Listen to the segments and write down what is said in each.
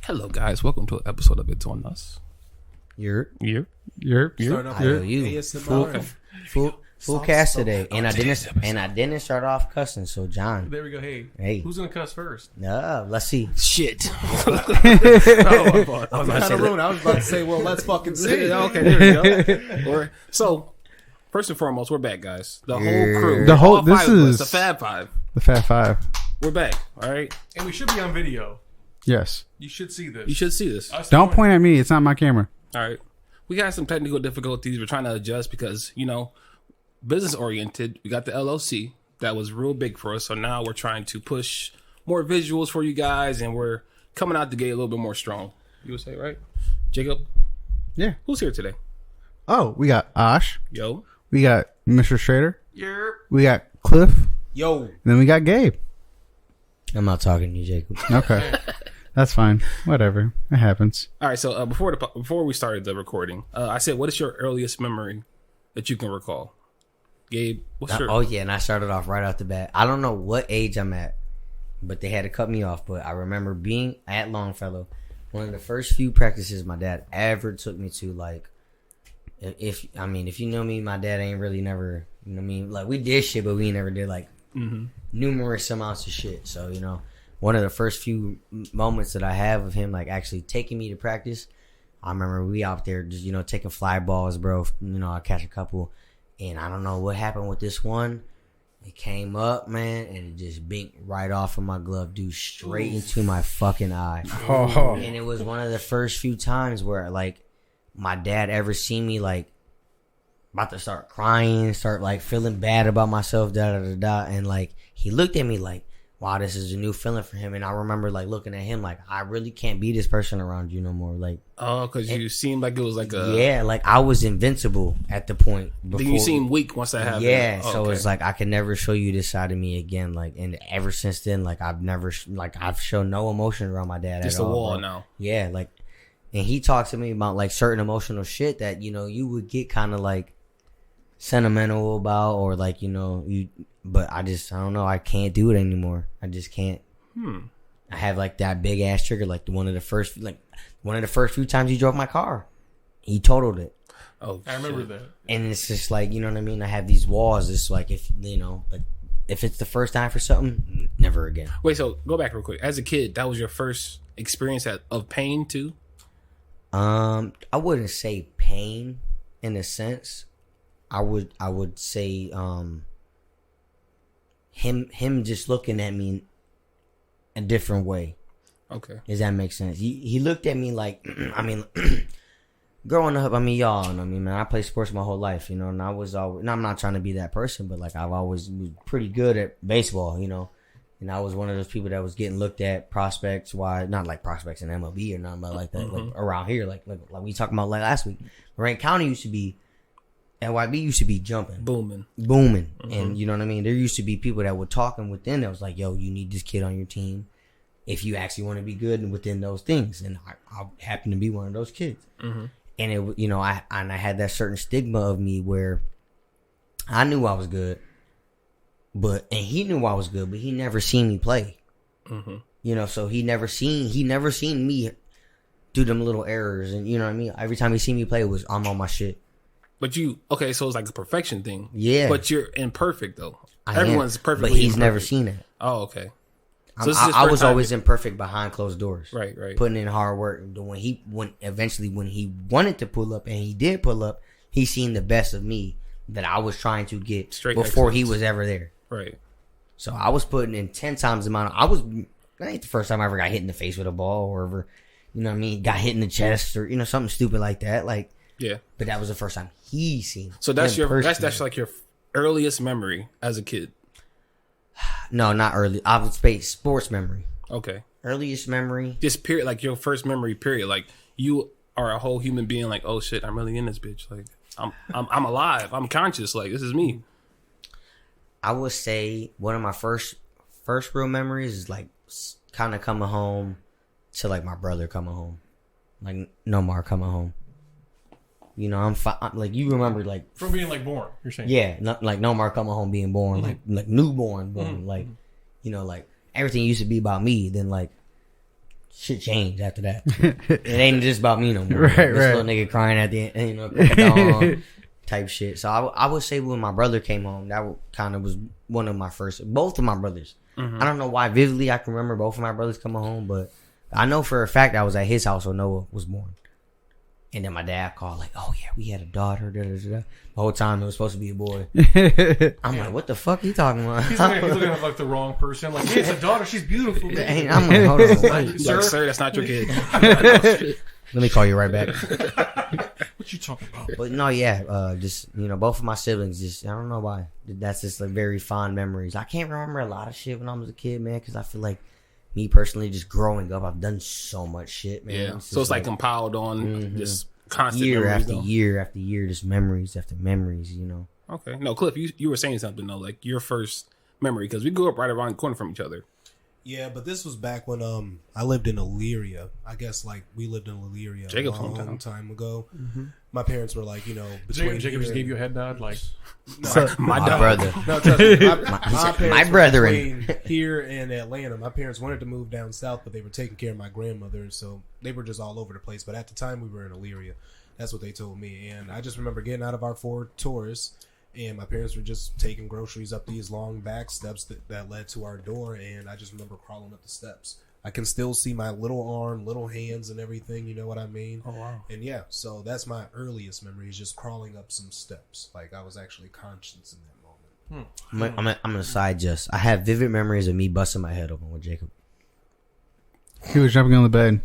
Hello, guys. Welcome to an episode of It's On Us. You're Start off with ASMR. Full cast today, and I didn't start off cussing. So John, There we go. Hey, who's gonna cuss first? Let's see. Shit. I was about to say, well, let's fucking see. Okay, there we go. So, first and foremost, we're back, guys. The whole crew. This is the Fab Five. The Fab Five. We're back. All right. And we should be on video. Yes. You should see this. You should see this. Don't point at me. It's not my camera. All right. We got some technical difficulties. We're trying to adjust because, business oriented. We got the LLC. That was real big for us. So now we're trying to push more visuals for you guys, and we're coming out the gate a little bit more strong. You would say, right? Jacob? Yeah. Who's here today? Oh, we got Ash. Yo. We got Mr. Schrader. Yeah. We got Cliff. Yo. And then we got Gabe. I'm not talking to you, Jacob. Okay. That's fine. Whatever. It happens. All right. So before we started the recording, I said, what is your earliest memory that you can recall? Gabe, what's your... Oh, yeah, and I started off right off the bat. I don't know what age I'm at, but they had to cut me off. But I remember being at Longfellow, one of the first few practices my dad ever took me to. Like, if you know me, my dad ain't really never, like, we did shit, but we never did, like, numerous amounts of shit. So, one of the first few moments that I have of him, like, actually taking me to practice, I remember we out there just, taking fly balls, bro. I catch a couple. And I don't know what happened with this one. It came up, man, and it just binked right off of my glove, dude, straight into my fucking eye. Oh. And it was one of the first few times where, like, my dad ever seen me, like, about to start crying, start, like, feeling bad about myself, da-da-da-da. And, like, he looked at me like, wow, this is a new feeling for him. And I remember, like, looking at him like, I really can't be this person around you no more. Like, oh, because you seemed like it was like a... Yeah, like, I was invincible at the point before. Then you seemed weak once that happened. Yeah, oh, so okay. it's like, I can never show you this side of me again. Like, and ever since then, like, I've shown no emotion around my dad just at all. Just a wall bro. now. Yeah, like, and he talked to me about, like, certain emotional shit that, you would get kind of, like, sentimental about, or, like, but I don't know. I can't do it anymore. I just can't. I have, like, that big ass trigger, like one of the first few times he drove my car, he totaled it. Oh, I remember that. And it's just like, you know what I mean? I have these walls. It's like, if it's the first time for something, never again. Wait, so go back real quick. As a kid, that was your first experience of pain too? I wouldn't say pain in a sense. I would say him just looking at me a different way. Okay. Does that make sense? He looked at me like, growing up, y'all know me, man. I played sports my whole life, and I was always, and I'm not trying to be that person, but, like, I've always been pretty good at baseball, and I was one of those people that was getting looked at prospects, not like prospects in MLB or nothing, but like that, like around here, like we talking about like last week. Lorraine County used to be, NYB used to be jumping. Booming. And you know what I mean? There used to be people that would talk, and within that was like, yo, you need this kid on your team if you actually want to be good and within those things. And I happen to be one of those kids. And it, I had that certain stigma of me where I knew I was good, and he knew I was good, but he never seen me play. So he never seen me do them little errors. And you know what I mean? Every time he seen me play, it was, I'm on my shit. But so it's like a perfection thing. Yeah. But you're imperfect though. Everyone's perfectly but he's imperfect. never seen it. Oh, okay. So I was always imperfect behind closed doors. Right. Putting in hard work. When he wanted to pull up, and he did pull up, he seen the best of me that I was trying to get straight before excellence. He was ever there. Right. So I was putting in 10 times the amount. That ain't the first time I ever got hit in the face with a ball, or ever, got hit in the chest, or something stupid like that. Like, yeah. But that was the first time he seen. So that's that's like your earliest memory as a kid. No, not early. I would say sports memory. Okay. Earliest memory. Just period, like your first memory. Period. Like you are a whole human being. Like, oh shit, I'm really in this bitch. Like I'm alive. I'm conscious. Like this is me. I would say one of my first real memories is like kind of coming home to like my brother coming home, like Nomar coming home. I'm like, you remember, like, from being like born, you're saying? Yeah, not like Nomar coming home being born, like newborn born, like, like everything used to be about me. Then like shit changed after that. It ain't just about me no more. Right, This right. little nigga crying at the end, you know, put the dog type shit. So I would say when my brother came home, that kind of was one of my first. Both of my brothers. Mm-hmm. I don't know why vividly I can remember both of my brothers coming home, but I know for a fact I was at his house when Noah was born. And then my dad called like, "Oh yeah, we had a daughter." Da, da, da, da. The whole time it was supposed to be a boy. I'm like, "What the fuck are you talking about?" He's looking at like the wrong person. Like, hey, it's a daughter. She's beautiful, man. I'm like, "Hold on, Like, sir, that's not your kid. let me call you right back." What you talking about? But no, yeah, just both of my siblings. Just I don't know why. That's just like very fond memories. I can't remember a lot of shit when I was a kid, man, because I feel like me personally, just growing up, I've done so much shit, man. Yeah. So it's like compiled on just constant year memories, after though. year after year, just memories after memories. Okay. No, Cliff, you were saying something though, like your first memory, because we grew up right around the corner from each other. Yeah, but this was back when I lived in Elyria. I guess like we lived in Elyria Jacob's a long hometown. time ago. My parents were like, between Jacob just gave you a head nod, like My brother, No, trust me. My parents my were brethren. between here and Atlanta. My parents wanted to move down south, but they were taking care of my grandmother, so they were just all over the place. But at the time, we were in Elyria. That's what they told me, and I just remember getting out of our Ford Taurus, and my parents were just taking groceries up these long back steps that led to our door, and I just remember crawling up the steps. I can still see my little arm, little hands, and everything. You know what I mean? Oh wow. And yeah, so that's my earliest memory, is just crawling up some steps. Like I was actually conscious in that moment. I'm gonna side just. I have vivid memories of me busting my head open with Jacob. He was jumping on the bed,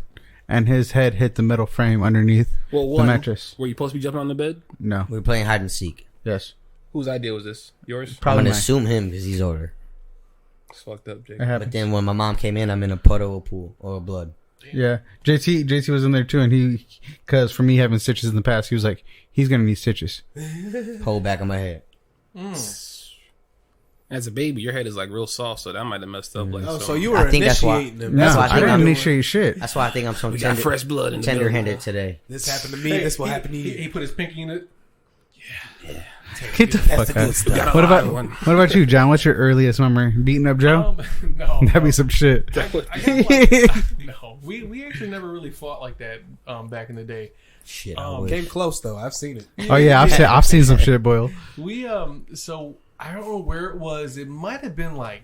and his head hit the metal frame underneath Well, the one, mattress. were you supposed to be jumping on the bed? No. We were playing hide and seek. Yes. Whose idea was this? Yours? I'm Probably gonna mine. assume him because he's older. It's fucked up, Jake. It But happens. then when my mom came in, I'm in a puddle of pool or blood. Yeah. JT was in there too, and because for me having stitches in the past, he was like, he's gonna need stitches. Whole back of my head. As a baby, your head is like real soft, so that might have messed up. Like, Oh, so you were I think that's why- initiating him. No, That's why I I think didn't I'm- initiate shit. That's why I think I'm so we got fresh blood in the building. tender-handed today. This happened to me. This will happen to you. He put his pinky in it. Get the fuck the good out. stuff. Got a What lot about of one. what about you, John? What's your earliest memory? Beating up Joe? No, That'd be some shit. I got like, no. We actually never really fought like that back in the day. Shit, I wish. Came close though. I've seen it. Oh yeah, I've seen some shit boil. We so I don't know where it was. It might have been like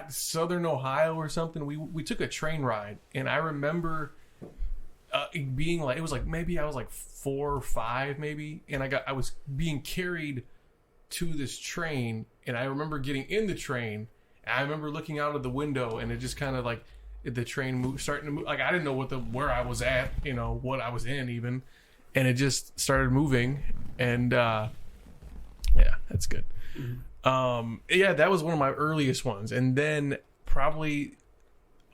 Southern Ohio or something. We took a train ride, and I remember it being like, it was like maybe I was like 4 or 5 maybe, and I was being carried to this train, and I remember getting in the train, and I remember looking out of the window, and it just kind of like the train starting to move. Like I didn't know where I was at, what I was in even, and it just started moving, and yeah, that's good. Yeah, that was one of my earliest ones, and then probably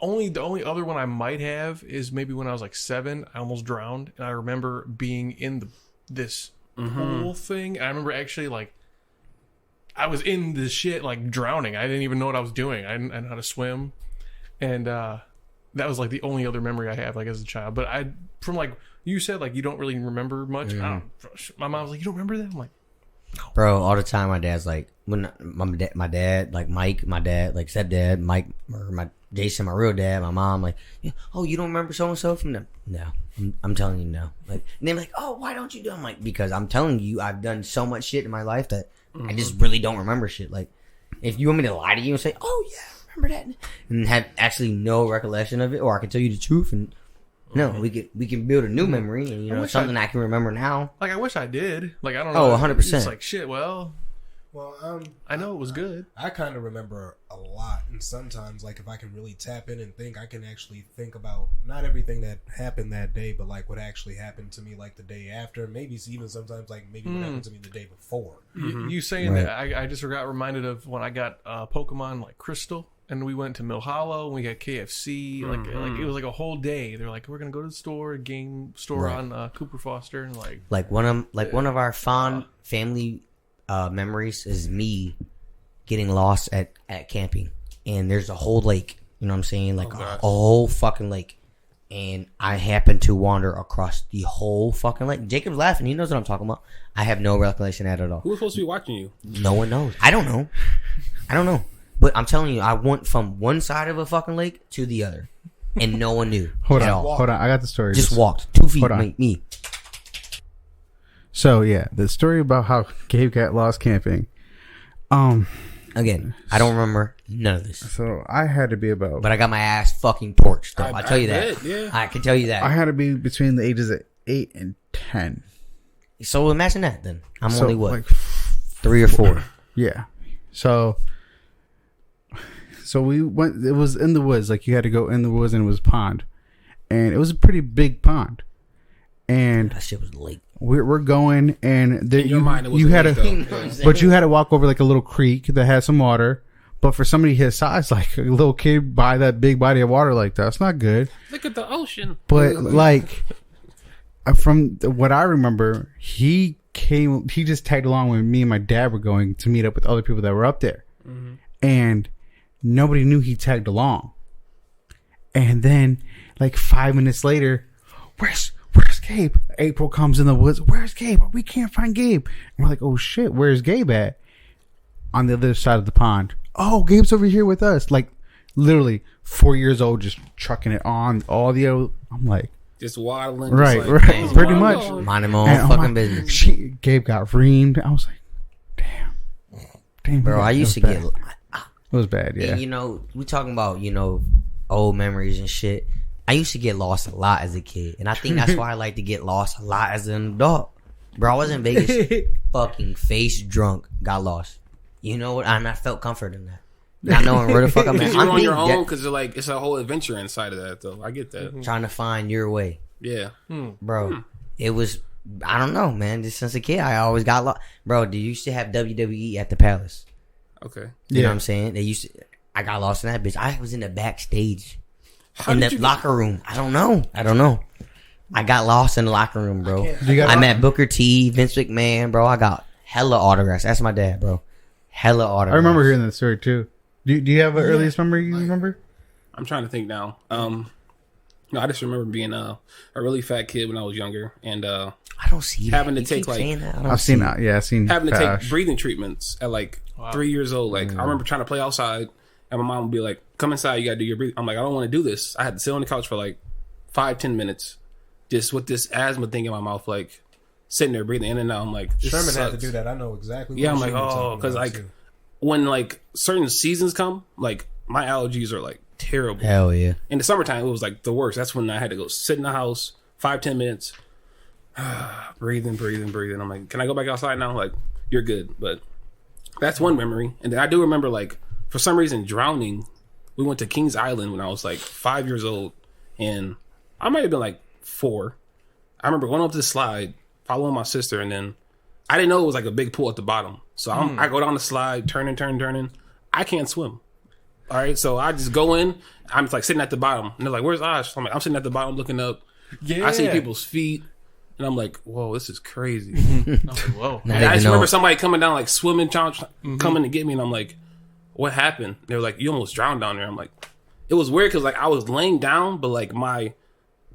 the only other one I might have is maybe when I was like 7, I almost drowned, and I remember being in this pool thing. And I remember actually like I was in this shit like drowning. I didn't even know what I was doing. I didn't know how to swim, and that was like the only other memory I have like as a child. But from like you said, like you don't really remember much. My mom was like, "You don't remember that?" I'm like, Bro, all the time my dad's like, when my dad, like Mike, my dad, like stepdad, Mike, or my Jason, my real dad, my mom, like, oh, you don't remember so and so from them? No, I'm telling you, no. Like, and they're like, oh, why don't you do? I'm like, because I'm telling you, I've done so much shit in my life that I just really don't remember shit. Like, if you want me to lie to you and say, oh yeah, I remember that, and have actually no recollection of it, or I can tell you the truth and. No, we can build a new memory, and something I can remember now. like I wish I did. Like I don't know. Oh, 100%. It's like shit. Well, Well, I know it was good. I kind of remember a lot, and sometimes, like, if I can really tap in and think, I can actually think about not everything that happened that day, but like what actually happened to me, like the day after. Maybe even sometimes, like maybe what happened to me the day before. You saying Right. that I just got reminded of when I got Pokemon like Crystal, and we went to Mill Hollow, and we got KFC. Like it was like a whole day. They're like, we're gonna go to the store, game store Right. on Cooper Foster, and Like one of our fond family memories is me getting lost at camping, and there's a whole lake. You know what I'm saying? Like a whole fucking lake, and I happened to wander across the whole fucking lake. Jacob's laughing. He knows what I'm talking about. I have no recollection at all. Who was supposed to be watching you? No one knows. I don't know. But I'm telling you, I went from one side of a fucking lake to the other. and no one knew. Hold at on, all. hold on. I got the story. Just walked 2 feet. hold on. Me. So yeah, the story about how Gabe got lost camping. Again, I don't remember none of this, So I had to be about. but I got my ass fucking torched. Though. I tell you that. bet, yeah. I can tell you that. I had to be between the ages of 8 and 10. So imagine that. Then I'm So, only what like, 3 or 4. yeah. So we went. It was in the woods. Like you had to go in the woods, and it was a pond, and it was a pretty big pond. And That shit was late. we're going, and there, In your mind, it was you had late, to, though. but you had to walk over like a little creek that had some water. But for somebody his size, like a little kid by that big body of water, like that's not good. Look at the ocean. But like from what I remember, he just tagged along when me and my dad were going to meet up with other people that were up there, and nobody knew he tagged along. And then, like 5 minutes later, where's Gabe? April comes in the woods. Where's Gabe? We can't find Gabe. And we're like, oh shit, where's Gabe at? On the other side of the pond. Oh, Gabe's over here with us. Like literally 4 years old, just trucking it on all the other. I'm like, Just waddling. right, just like, right, pretty much. waddling. Minding my own And I'm fucking like, business. Gabe got reamed. I was like, damn, Bro, I used to get. It was bad, yeah. And, you know, we talking about, you know, old memories and shit. I used to get lost a lot as a kid. And I think that's why I like to get lost a lot as an adult. Bro, I was in Vegas fucking face drunk, got lost. You know what? And I felt comfort in that. Not knowing where the fuck I'm at. You're I'm on your being own because like it's a whole adventure inside of that, though. I get that. trying to find your way. Yeah. Bro, it was, I don't know, man. Just since a kid, I always got lost. Bro, they used to have WWE at the Palace. Okay. You know what I'm saying? They used to, I got lost in that bitch. I was in the backstage. How In did the you locker room. I don't know. I got lost in the locker room, bro. got- I met Booker T, Vince McMahon, bro. I got hella autographs. That's my dad, bro. Hella autographs. I remember hearing that story too. Do you have an earliest memory you remember? I'm trying to think now. No, I just remember being a really fat kid when I was younger, and I don't see that. having to You take, keep like- saying that? I don't I've see seen it. that. Yeah, I've seen having to Fash. take breathing treatments at like 3 years old. Like I remember trying to play outside, and my mom would be like, "Come inside, you gotta do your breathing." I'm like, I don't want to do this. I had to sit on the couch for like 5-10 minutes, just with this asthma thing in my mouth, like sitting there breathing in and out. I'm like, this Sherman had to sucks. do that. I know exactly. Yeah, I'm what like, Sherman oh, talking because about, like too. when like certain seasons come, like my allergies are like terrible. Hell yeah. In the summertime, it was like the worst. That's when I had to go sit in the house 5-10 minutes, breathing. I'm like, can I go back outside now? Like, you're good. But that's one memory. And then I do remember, like, for some reason, drowning. We went to Kings Island when I was like 5 years old, and I might have been like 4. I remember going up the slide, following my sister, and then I didn't know it was like a big pool at the bottom. So I go down the slide, turning. I can't swim. All right, so I just go in. I'm like sitting at the bottom, and they're like, "Where's Ash?" I'm like, "I'm sitting at the bottom, looking up. Yeah. I see people's feet, and I'm like, whoa, this is crazy." I was like, whoa. Not And I even just know. remember somebody coming down, like swimming, coming to get me, and I'm like, "What happened?" They were like, "You almost drowned down there." I'm like, it was weird because like I was laying down, but like my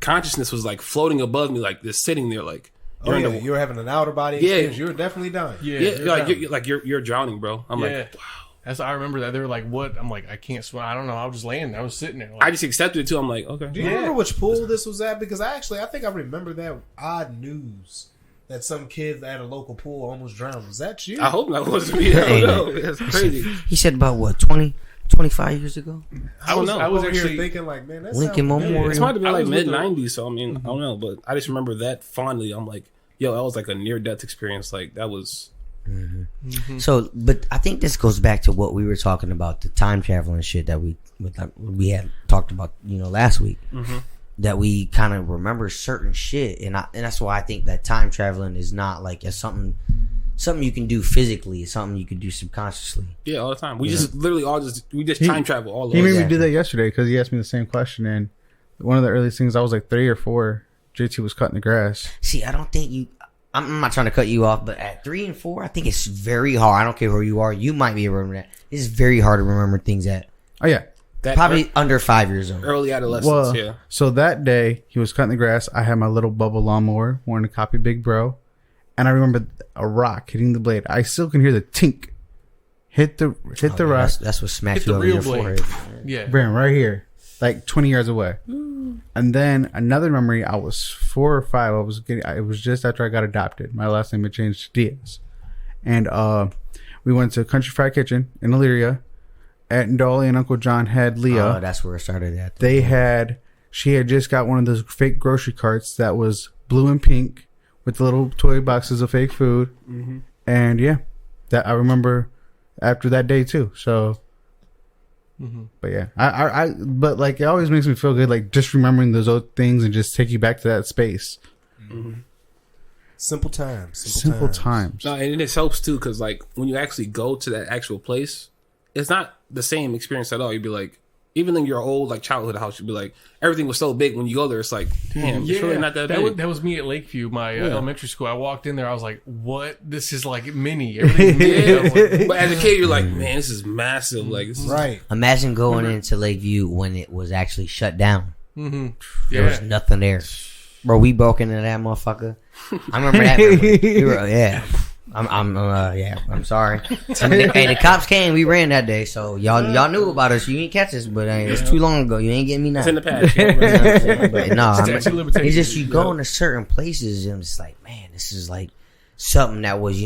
consciousness was like floating above me, like just sitting there, like Oh, in yeah, the you were having an outer body Yeah. experience. You were definitely dying. Yeah. you're drowning, bro. I'm Yeah. like, wow. That's I remember that they were like, "What?" I'm like, "I can't swim." I don't know. I was just laying there. I was sitting there. Like, I just accepted it too. I'm like, okay. Do you remember which pool this was at? Because I think I remember that odd news that some kid at a local pool almost drowned. Was that you? I hope that wasn't me. I don't know. That's crazy. He said about what, 20, 25 years ago? I don't know. I was over here actually thinking like, man, that's Lincoln Memorial. This might have been I like was with mid the- '90s, so I mean, I don't know, but I just remember that fondly. I'm like, yo, that was like a near death experience. Like that was. So, but I think this goes back to what we were talking about, the time traveling shit that we had talked about, you know, last week. That we kind of remember certain shit, and that's why I think that time traveling is not like a something you can do physically. It's something you can do subconsciously. Yeah, all the time. We just literally we just time travel all He over. made me Exactly. do that yesterday because he asked me the same question, and one of the earliest things I was like 3 or 4. JT was cutting the grass. See, I don't think you. I'm not trying to cut you off, but at 3 and 4, I think it's very hard. I don't care who you are. You might be able to remember that. It's very hard to remember things at Oh yeah. That probably under 5 years old. early adolescence. Well, Yeah. so that day he was cutting the grass. I had my little bubble lawnmower, wanted to copy Big Bro, and I remember a rock hitting the blade. I still can hear the tink hit the rock. That's what smacks Hit you the over your real blade. forehead. yeah. Bam, right here. like 20 yards away. And then another memory, I was 4 or 5. It was just after I got adopted. My last name had changed to Diaz. And we went to Country Fried Kitchen in Elyria. Aunt Dolly and Uncle John had Leah. Oh, that's where it started at. She had just got one of those fake grocery carts that was blue and pink with the little toy boxes of fake food. Mm-hmm. And yeah, that I remember after that day too. So, but yeah, but like it always makes me feel good, like just remembering those old things and just take you back to that space. Mm-hmm. Simple times. Simple times. No, and it helps too because like when you actually go to that actual place, it's not the same experience at all. You'd be like, even in your old like childhood house, you'd be like, everything was so big. When you go there, it's like, damn, it's really not that big. That was me at Lakeview, my elementary school. I walked in there, I was like, what? This is like mini. Everything's mini. But as a kid, you're like, man, this is massive. Like, this is Right. Imagine going into Lakeview when it was actually shut down. Mm-hmm. There was nothing there. Bro, we broke into that motherfucker. I remember that. I'm sorry. Hey, the cops came. We ran that day, so y'all knew about us. You ain't catch us, but it's too long ago. You ain't getting me now. It's in the past. But no, it's just you go into certain places and it's like, man, this is like something that was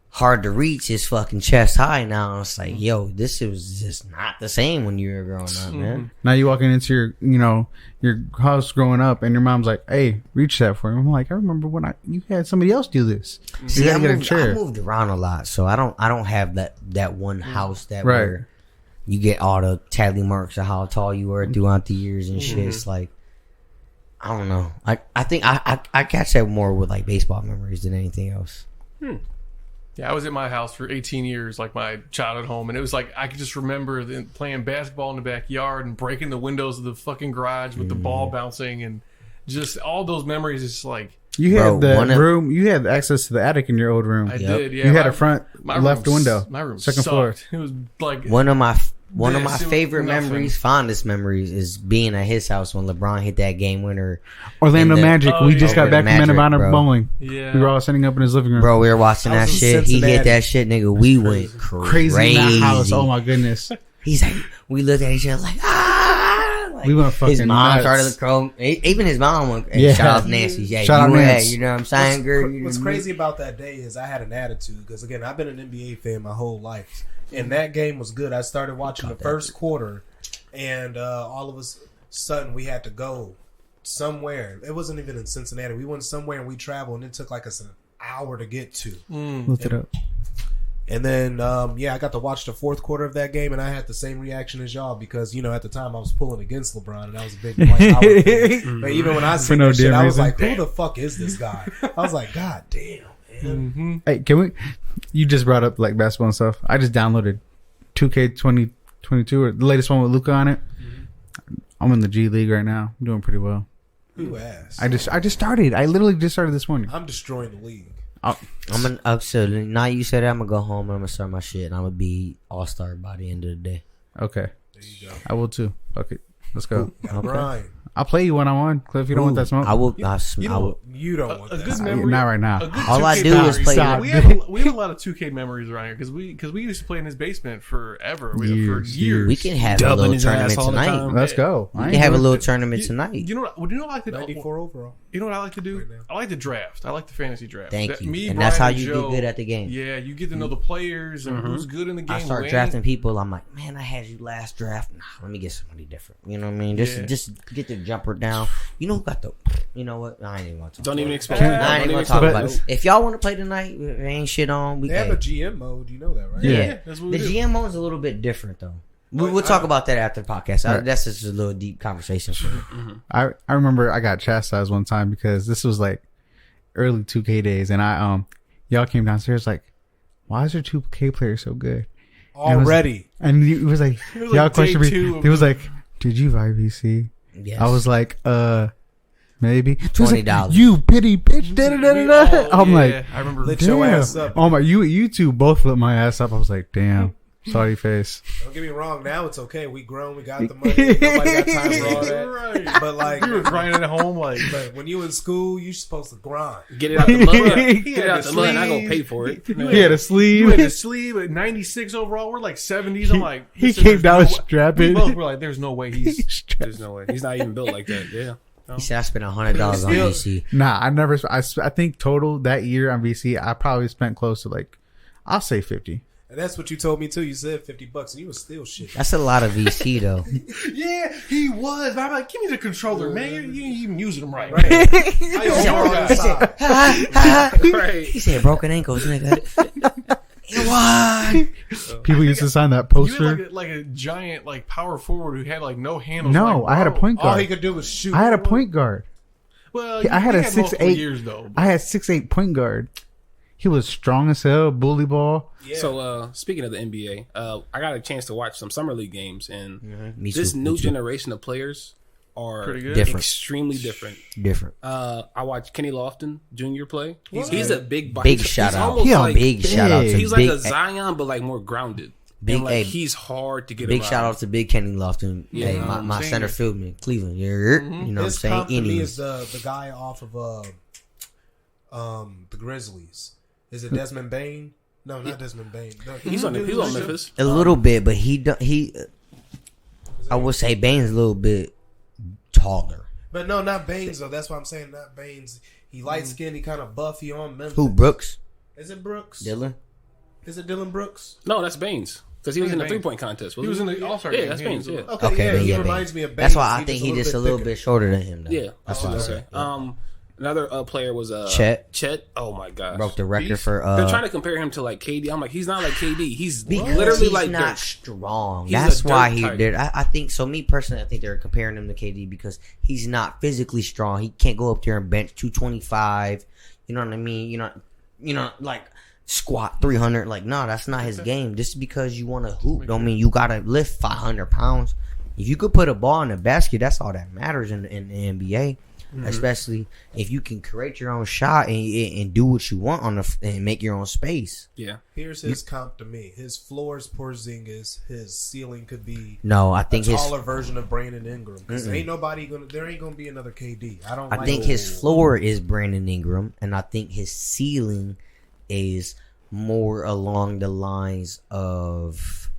hard to reach. Is fucking chest high now. It's like, yo, this was just not the same when you were growing up, man. Now you walking into your house growing up, and your mom's like, "Hey, reach that for me." I'm like, I remember when you had somebody else do this. See, I moved around a lot, so I don't have that one house that where you get all the tally marks of how tall you were throughout the years and shit. It's like, I don't know. I think I catch that more with like baseball memories than anything else. Yeah, I was at my house for 18 years, like my childhood home, and it was like I could just remember playing basketball in the backyard and breaking the windows of the fucking garage with the ball bouncing, and just all those memories. It's like you had room, you had access to the attic in your old room. I did. Yeah, you had a front left window. My room, second floor. It was like one of my favorite memories, fondest memories, is being at his house when LeBron hit that game winner. Orlando Magic. We just got back from Manavana bowling. Yeah, we were all sitting up in his living room. Bro, we were watching that shit. He hit that shit, nigga. We went crazy in that house. Oh my goodness. He's like, we looked at each other like, ah. Like, we went fucking his mom nuts. started to crow. Even his mom went. Yeah. Shout out Nancy. Yeah, shout out Nancy. You know what I'm saying, girl? What's crazy about that day is I had an attitude because again I've been an NBA fan my whole life. And that game was good. I started watching the first quarter, and all of a sudden we had to go somewhere. It wasn't even in Cincinnati. We went somewhere and we traveled, and it took like us an hour to get to. Looked it up. And then, I got to watch the fourth quarter of that game, and I had the same reaction as y'all because, at the time I was pulling against LeBron, and I was a big Dwight Howard fan. But even when I seen that shit, I was like, who the fuck is this guy? I was like, God damn. Hey, you just brought up like basketball and stuff. I just downloaded 2K 2022 or the latest one with Luka on it. I'm in the G League right now. I'm doing pretty well. You ass. I just started. I literally just started this morning. I'm destroying the league. So now you said that, I'm gonna go home and I'm gonna start my shit and I'm gonna be all-star by the end of the day. Okay. There you go. I will too. Okay, let's go. Brian. I'll play you one-on-one, Cliff. You don't want that smoke? I will. You don't want a that. good memory. Not right now. All I do is play. We have a lot of 2K memories around here because we used to play in his basement forever. For years. We can have a little tournament tonight. Let's go. We can have a little tournament tonight. You know what I like to do? 94 overall. You know what I like to do? Right now. I like to draft. I like the fantasy draft. Thank you. Me, and Brian, that's how and you Joe, get good at the game. Yeah, you get to know the players and who's good in the game. I start drafting people. I'm like, man, I had you last draft. Nah, let me get somebody different. You know what I mean? Just get the jumper down. You know who got the? You know what? I ain't even gonna talk. Don't even expect. I ain't even gonna talk about it. If y'all want to play tonight, there ain't shit on. They have a GM mode. You know that, right? Yeah. That's what The GM mode is a little bit different though. We'll talk about that after the podcast. Right. That's just a little deep conversation. I remember I got chastised one time because this was like early 2K days, and y'all came downstairs like, why is your 2K player so good? Already. And it was like, y'all questioned me. He was like, did you buy VC? Yes. I was like, maybe $20. Like, you pity bitch. I'm like, I remember. Lit your ass up. Oh my, you two both lit my ass up. I was like, damn. Sorry face. Don't get me wrong. Now it's okay. We grown. We got the money. Nobody got time for all that. Right. But like, You were grinding at home, like. but when you in school, you supposed to grind. Get it out the mud. Get it had out the the mud. And I sleeve. gonna pay for it. He had a You sleeve. had the sleeve at 96 overall. We're like 70s. I'm like, He listen, came there's down no way- strapping. We both were like, there's no way he's. There's no way. He's not even built like that. Yeah. He said I spent $100 on Still- VC. Nah, I never. I think total that year on VC, I probably spent close to like, I'll say 50. And that's what you told me too. You said $50, and you was still shit. That's a lot of VC though. Yeah, he was. I'm like, give me the controller, man. You ain't even using them right. Right. How your arm on the side? Right. He said broken ankles, nigga. What? People used to sign that You poster. had like a giant like power forward who had like no handles. No, like, I had a bro. point All he guard. could do was shoot. I had a point guard. Well, I had he a multiple 6'8" years though. I had 6'8" point guard. He was strong as hell, bully ball. Yeah. So speaking of the NBA, I got a chance to watch some summer league games, and Me this too, new me too. generation of players are Pretty good. Different. extremely different. Different. I watched Kenny Lofton Jr. play. He's a big Big he's shout out. almost He on like- big shout out to He's big. like a Zion, but like more grounded. Big- and like hey, he's hard to get Big around. shout out to Big Kenny Lofton. Yeah, Hey, my same. center fieldman, Cleveland. You know what I'm His saying? comp to me Innings. is the guy off of the Grizzlies. Is it Desmond Bain? No, not Desmond Bain. No, He's on Memphis. A little bit, but he. I would say Bane's a little bit taller. But no, not Baines though. That's what I'm saying. Not Baines. He light skinned. He kind of buff. He on Memphis. Who, Brooks? Is it Brooks? Dylan? Is it Dylan Brooks? No, that's Baines because he was in the Baines. 3-point contest. He was in the All-Star Yeah, game. that's He Baines. was Yeah. Okay, Okay, yeah, then he yeah, reminds Baines. me of Baines. That's why I think he just a little thicker. bit shorter than him. Though. Yeah, That's what I'm saying. Another player was Chet. Oh my gosh, Broke the record Beast. for. They're trying to compare him to like KD. I'm like, he's not like KD. He's Because literally he's like not Dirk. strong. He's That's a why dirt he type. did. I think so. Me personally, I think they're comparing him to KD because he's not physically strong. He can't go up there and bench 225. You know what I mean? You know, like squat 300. Like, no, that's not his game. Just because you want to hoop, don't mean you gotta lift 500 pounds. If you could put a ball in the basket, that's all that matters in the NBA. Especially if you can create your own shot and do what you want and make your own space. Yeah, Here's his comp to me. His floor is Porzingis. His ceiling could be No, I a think his taller version of Brandon Ingram. Because there ain't gonna be another KD. I think his floor is Brandon Ingram, and I think his ceiling is more along the lines of.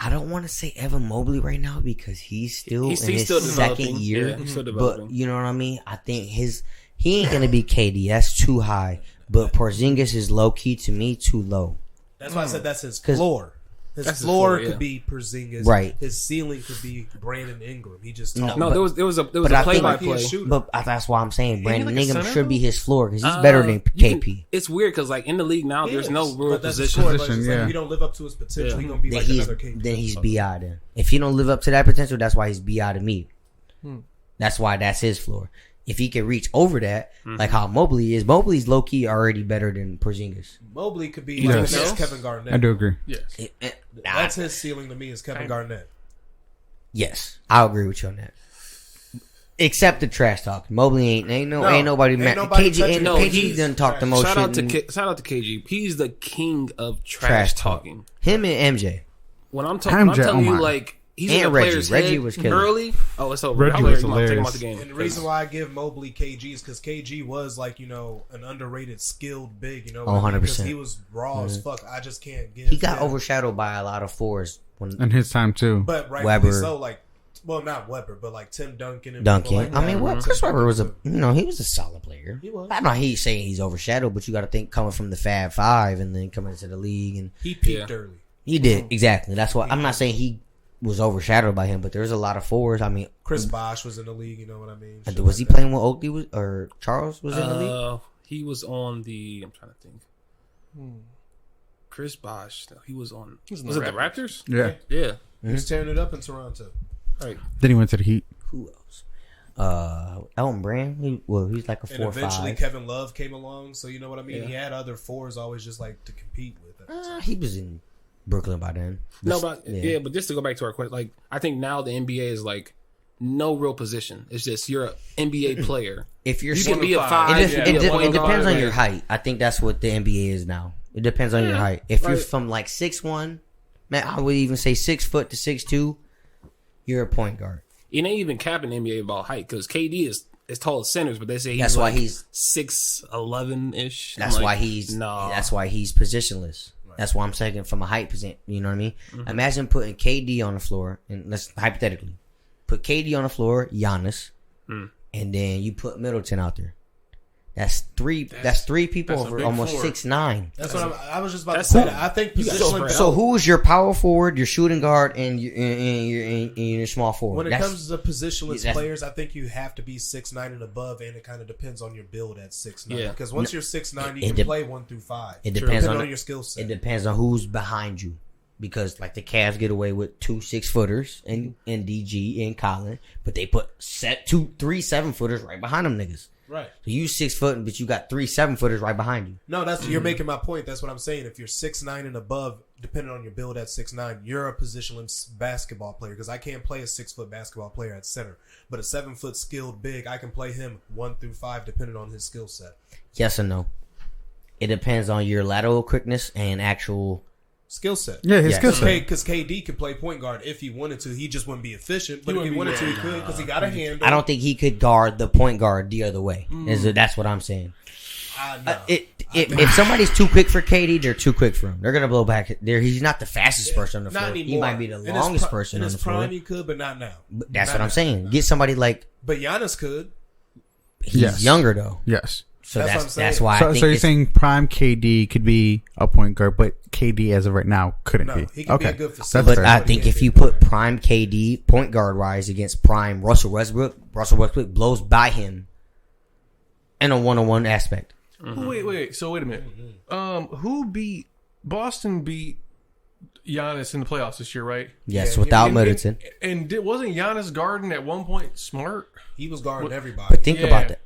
I don't want to say Evan Mobley right now because he's still in his still second developing. year. Yeah, he's still developing. But you know what I mean? I think he ain't gonna be KD. That's too high. But Porzingis is low key to me, too low. That's why I said that's his 'Cause- floor. His That's his floor floor, yeah. could be Porzingis. Right. His ceiling could be Brandon Ingram. He just No, tall. no, there was a but I play think- by Like he a play. shooter. But that's why I'm saying Brandon like a Ingram center, should be though? his floor because he's better than KP. It's weird because like in the league now, He there's is, no real but that's his position. floor. But it's just yeah. like, if he don't live up to his potential, Yeah. he gonna be Then like he's another KD. then he's BI then. If he don't live up to that potential, that's why he's BI to me. That's why that's his floor. If he can reach over that, like how Mobley is, Mobley's low key already better than Porzingis. Mobley could be Yes. like the next Yes. Kevin Garnett. I do agree. Yes. That's his ceiling to me is Kevin Garnett. Yes, I'll agree with you on that. Except the trash talk. Mobley ain't nobody ain't mad. nobody KG ain't touching no, KG he's- doesn't talk the most Shout out shit. to shout out to KG. He's the king of Trash trash talk. talking. Him and MJ. When I'm talking, I'm MJ, telling oh you, my. like he's And in the Reggie. player's Reggie head was killing. early. Oh, it's over. Reggie I'm was ready to take him hilarious. out the game. And the reason why I give Mobley KG is because KG was like, an underrated, skilled big, Oh, what I mean? 'Cause 100%. he was raw as fuck. I just can't give He got him. overshadowed by a lot of fours when In his time too. But rightfully Weber. so, like, well, not Weber, but like Tim Duncan and Duncan. people like I that. mean, what Chris Webber was he was a solid player. He was. I'm not saying he's overshadowed, but you got to think coming from the Fab Five and then coming into the league, and He peaked Yeah. early. he did exactly. That's why I'm not saying he was overshadowed by him, but there's a lot of fours. I mean, Chris Bosh was in the league, you know what I mean? Shit was he like that. playing with Oakley or Charles was in the league? He was on the. I'm trying to think. Chris Bosh. No, he was on. was in Was the it the Raptors? Yeah. Yeah. He was tearing it up in Toronto. Right. Then he went to the Heat. Who else? Elton Brand. He's like a And 4 or eventually 5. Kevin Love came along, so you know what I mean? Yeah. He had other fours always just like to compete with it. He was in Brooklyn by then. No, but but just to go back to our question, like I think now the NBA is like no real position. It's just you're an NBA player. If you're You can shooting, be a five. five. it, you it, can be a it point depends guard, on your like- height. I think that's what the NBA is now. It depends on your height. If you're right. from like 6'1", man, I would even say 6 foot to 6'2", you're a point guard. It ain't even capping NBA about height because KD is tall as centers, but they say he's That's why like he's 6'11" ish. That's why he's positionless. Right. That's why I'm saying from a height position. You know what I mean? Mm-hmm. Imagine putting KD on the floor, and let's hypothetically put KD on the floor, Giannis, and then you put Middleton out there. That's three people over almost 6'9". That's what I was just about to say. That. I think positionless. So who's your power forward, your shooting guard, and your small forward? When it comes to positionless players, I think you have to be 6'9" and above, and it kind of depends on your build at 6'9". Yeah. Because once you're 6'9", you can play 1 through 5. It depends on your skill set. It depends on who's behind you. Because like the Cavs get away with 2 6-footers and DG and Colin, but they put 3 7-footers right behind them niggas. Right. So you 6 foot, but you got 3 7-footers right behind you. No, you're making my point. That's what I'm saying. If you're 6'9" and above, depending on your build at 6'9", you're a positionless basketball player. Because I can't play a 6-foot basketball player at center, but a 7-foot skilled big, I can play him 1 through 5 depending on his skill set. Yes or no? It depends on your lateral quickness and actual skill set. Yeah, his skill set. Because KD could play point guard if he wanted to. He just wouldn't be efficient. But if he wanted to, he could because he got a handle. I don't think he could guard the point guard the other way. That's what I'm saying. If somebody's too quick for KD, they're too quick for him. They're gonna blow back. He's not the fastest person on the floor. He might be the longest person on the floor. In his prime, he could, but not now. That's what I'm saying. Get somebody like. But Giannis could. He's younger though. Yes. So that's why. So you're saying prime KD could be a point guard, but KD as of right now couldn't be. He could be a good facilitator. But I think if you put prime KD point guard wise against prime Russell Westbrook blows by him in a 1-on-1 aspect. Mm-hmm. Wait. So wait a minute. Boston beat Giannis in the playoffs this year, right? Yes, without Middleton. And wasn't Giannis guarding at one point Smart? He was guarding everybody. But think about that.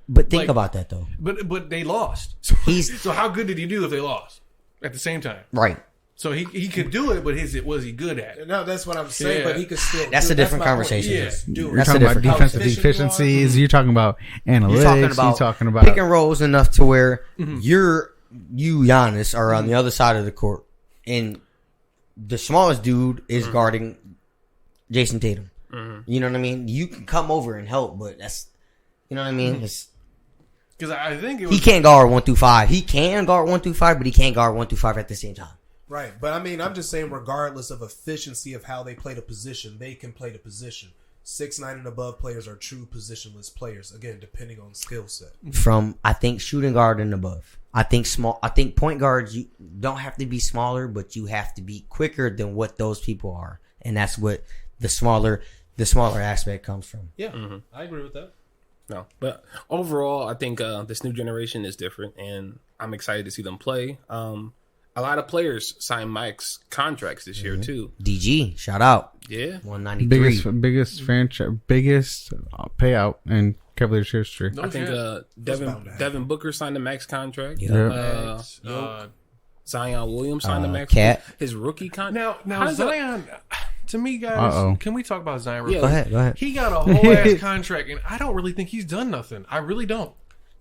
About that though. But they lost. So how good did he do if they lost at the same time? Right. So he could do it, but was he good at it? No, that's what I'm saying. Yeah. But he could still. That's a different conversation. You're talking about defensive deficiencies. You're talking about analytics. You're talking about pick and rolls enough to where you Giannis are on the other side of the court, and the smallest dude is guarding Jason Tatum. You know what I mean? You can come over and help, but that's, you know what I mean? Because I think he can't guard 1 through 5. He can guard 1 through 5, but he can't guard 1 through 5 at the same time. Right, but I mean, I'm just saying, regardless of efficiency of how they play the position, they can play the position. 6'9" and above players are true positionless players. Again, depending on skill set. From I think shooting guard and above. I think point guards, you don't have to be smaller, but you have to be quicker than what those people are, and that's what the smaller aspect comes from. Yeah, I agree with that. No, but overall, I think this new generation is different, and I'm excited to see them play. A lot of players signed Mike's contracts this year too. DG, shout out. Yeah, 193. Biggest franchise, biggest payout in Cavaliers history. I think Devin Booker signed a max contract. Yeah. Zion Williams signed a max. His rookie contract. Now Zion. To me, guys, can we talk about Zion? Go ahead. He got a whole ass contract, and I don't really think he's done nothing. I really don't.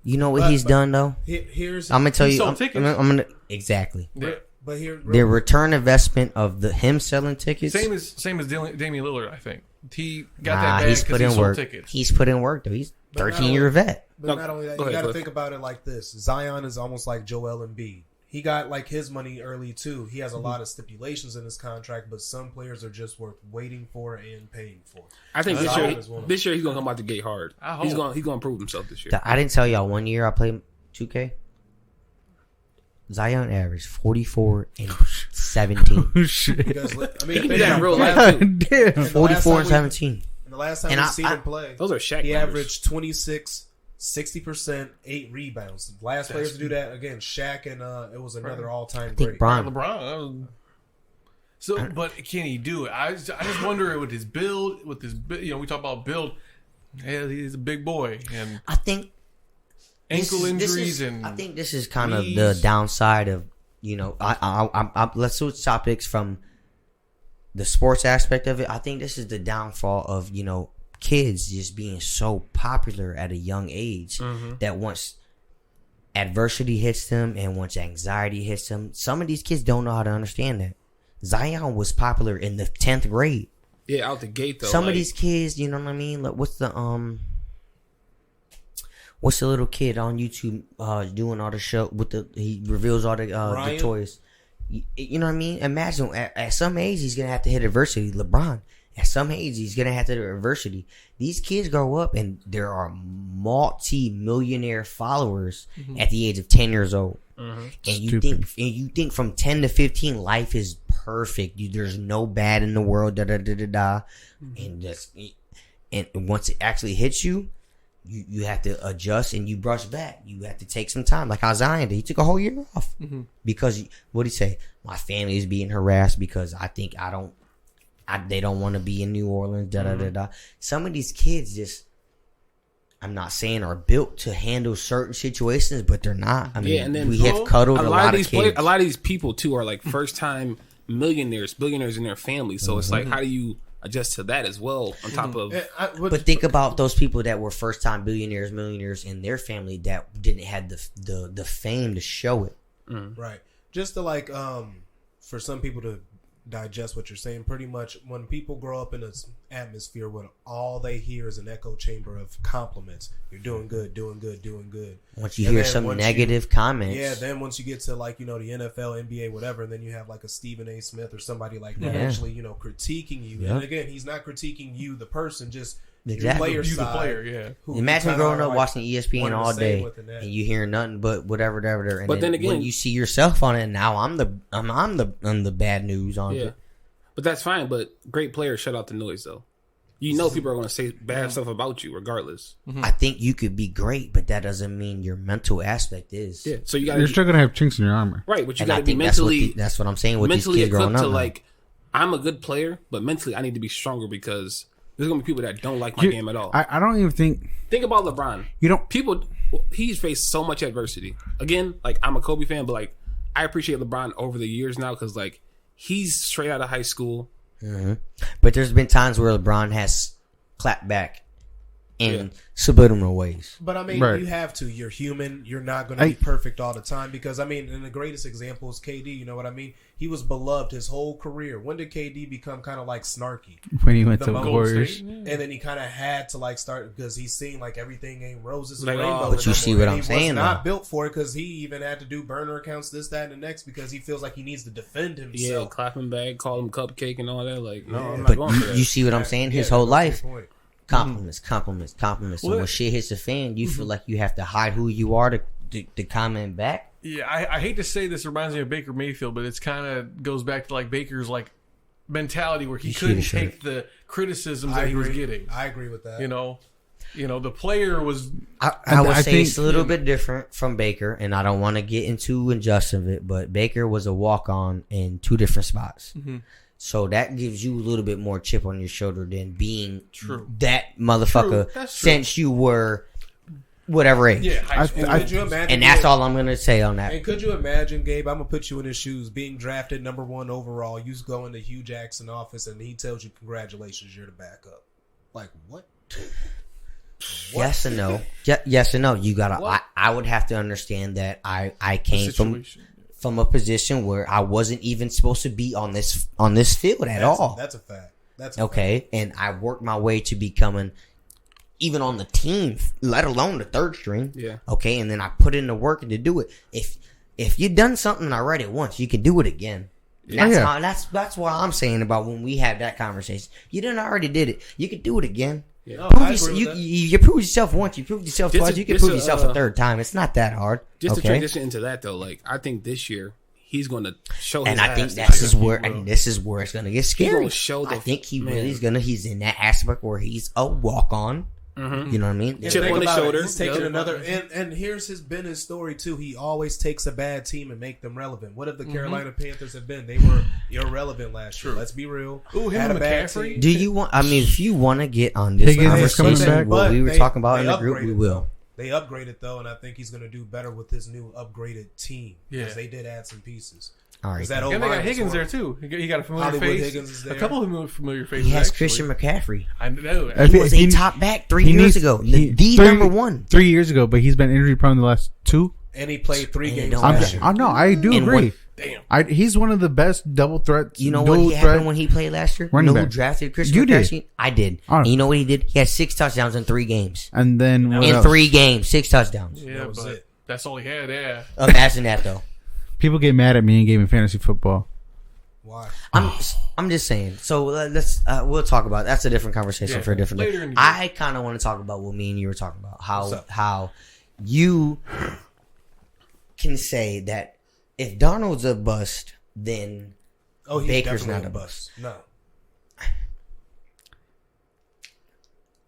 You know what he's done though? I'm gonna tell you. I'm gonna exactly. Yeah. But the return investment of him selling tickets. Same as Damian Lillard. I think he got that bag he's put in work. Tickets. He's put in work though. He's 13-year vet. But not only that, you got to think about it like this: Zion is almost like Joel Embiid. He got like his money early too. He has a lot of stipulations in his contract, but some players are just worth waiting for and paying for. I think this year he's gonna come out the gate hard. He's gonna prove himself this year. I didn't tell y'all 1 year I played 2K. Zion averaged 44 and 17. Oh, shit. Because, I mean, he can do that in real life too. Damn. 44 and 17. And the last time we seen him play, those are Shaq he numbers. averaged 26, 60%, 8 rebounds. The last players to do that, again, Shaq, and it was another all-time great. LeBron. So, but can he do it? I just wonder with his build, we talk about build. Yeah, he's a big boy, and I think ankle injuries I think this is kind of the downside of let's switch topics from the sports aspect of it. I think this is the downfall of kids just being so popular at a young age that once adversity hits them, and once anxiety hits them, some of these kids don't know how to understand that. Zion was popular in the 10th grade. Yeah, out the gate though. Some of these kids, you know what I mean? Like, what's the little kid on YouTube doing all the show with he reveals all the toys. You know what I mean? Imagine at some age he's gonna have to hit adversity. LeBron, at some age he's gonna have to hit adversity. These kids grow up and there are multi-millionaire followers at the age of 10 years old. And you think from 10 to 15 life is perfect. There's no bad in the world. And once it actually hits you, you have to adjust and you brush back. You have to take some time, like how Zion did. He took a whole year off because what did he say? My family is being harassed because I think they don't want to be in New Orleans. Some of these kids just, I'm not saying are built to handle certain situations, but they're not. I mean, and then we have cuddled a lot of kids. A lot of these people too are like first time millionaires, billionaires in their family. So it's like, how do you adjust to that as well? On top of, but think about those people that were first time billionaires, millionaires in their family that didn't have the fame to show it. Right. Just to like, for some people to digest what you're saying, pretty much when people grow up in an atmosphere where all they hear is an echo chamber of compliments, you're doing good, doing good, doing good. Once you hear some negative comments, then once you get to like, the NFL, NBA, whatever, and then you have like a Stephen A. Smith or somebody like that actually, critiquing you. And again, he's not critiquing you, the person, just exactly. Your player the player, Imagine growing up watching ESPN all day and you hear nothing but whatever. And but then again, when you see yourself on it, now I'm the bad news on it. But that's fine. But great players shut out the noise, though. People are going to say bad stuff about you, regardless. I think you could be great, but that doesn't mean your mental aspect is. Yeah. So you're still going to have chinks in your armor, right? But you got to be mentally. That's what I'm saying. With mentally these kids growing equipped up, to like, I'm a good player, but mentally I need to be stronger because there's going to be people that don't like my game at all. I don't even think about LeBron. He's faced so much adversity. Again, like I'm a Kobe fan, but like I appreciate LeBron over the years now because like he's straight out of high school. But there's been times where LeBron has clapped back in subliminal ways. But I mean, you have to. You're human. You're not going to be perfect all the time because I mean, and the greatest example is KD. You know what I mean? He was beloved his whole career. When did KD become kind of like snarky? When he went to the Warriors, and then he kind of had to like start because he's seen like everything ain't roses and like, rainbows. But you see what I'm saying? He was not built for it because he even had to do burner accounts, this, that, and the next because he feels like he needs to defend himself. Yeah, clapping back, call him cupcake and all that. Like, no, I'm not but going for that. You see what I'm saying? His whole life. Compliments. So when shit hits the fan, you feel like you have to hide who you are to comment back. Yeah, I hate to say this reminds me of Baker Mayfield, but it's kind of goes back to like Baker's like mentality where he couldn't take the criticisms that he was getting. I agree with that. The player was. I would say it's a little bit different from Baker, and I don't want to get into injustice of it, but Baker was a walk-on in two different spots. So that gives you a little bit more chip on your shoulder than being that motherfucker since you were whatever age. Yeah, high school. Could you imagine, and that's all I'm going to say on that. And could you imagine, Gabe, I'm going to put you in his shoes, being drafted number 1 overall, you go into Hugh Jackson's office and he tells you, congratulations, you're the backup. Like, what? Yes and no. Yes and no. You got to, I would have to understand that I came from a position where I wasn't even supposed to be on this field at all. That's a fact. Fact. And I worked my way to becoming even on the team, let alone the third string. Yeah. Okay, and then I put in the work to do it. If you done something already once, you can do it again. That's what I'm saying about when we had that conversation. You done already did it. You can do it again. Yeah. You proved yourself once. You proved yourself twice. You can prove yourself a third time. It's not that hard. Just to transition into that though, like I think this year he's going to show. And his I think ass this is where it's going to get scary. I think he's in that aspect where he's a walk on. You know what I mean? Chip on his shoulder. He's taking another, and here's been his story too. He always takes a bad team and make them relevant. What if the Carolina Panthers have been? They were irrelevant last year. Let's be real. Ooh, him and McCaffrey. Do you want? I mean, if you want to get on this conversation, what we were talking about in the group, we will. They upgraded though, and I think he's going to do better with his new upgraded team because they did add some pieces. All right. And they got Higgins there too. He got a familiar Hollywood face. Higgins is there. A couple of familiar faces. He has actually. Christian McCaffrey. I know. He was a top back 3 years ago. The number 1. 3 years ago, but he's been injury prone the last 2. And he played 3 And it games don't last matter. year. No, I do And agree. Damn. He's one of the best double threats. You know what dual happened threat. when he played last year? Running You know who back. drafted Christian You did. McCaffrey? I did. Oh. And you know what he did? He had 6 touchdowns in 3 games. And then what In else? 3 games, 6 touchdowns. Yeah, That was but it. that's all he had. Yeah. Imagine that though. People get mad at me and gave me fantasy football. Why? I'm just saying. So let's we'll talk about that's a different conversation Yeah. for a different Later day. in the I kind of want to talk about what me and you were talking about. What's up? How you can say that if Darnold's a bust, then Oh, he's Baker's definitely not a bust. No.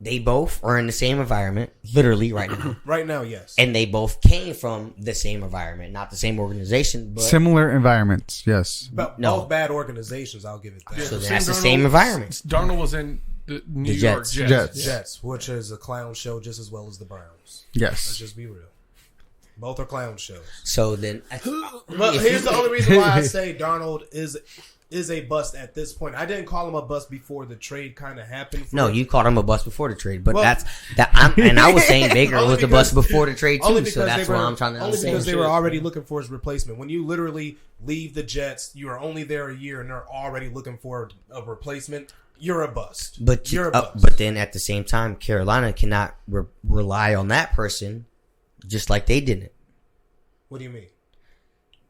they both are in the same environment, literally right now, Right now, yes. and they both came from the same environment, not the same organization, but Similar environments, yes. But No. both bad organizations, I'll give it that. So Sam that's the Darnold- same environment. Darnold was in the New The York Jets. Jets. Jets. Jets, which is a clown show just as well as the Browns. Let's Yes. just be real. Both are clown shows. So then, But here's the only reason why I say Darnold is a bust at this point. I didn't call him a bust before the trade kind of happened. no, you called him a bust before the trade, but Well- and I was saying Baker Only was the because- bust before the trade Only too. because So that's they why were, I'm trying to only understand. because they were already looking for his replacement. When you literally leave the Jets, you are only there a year, and they're already looking for a replacement. You're a bust. But you're a bust. but then at the same time, Carolina cannot rely on that person, just like they didn't. What do you mean?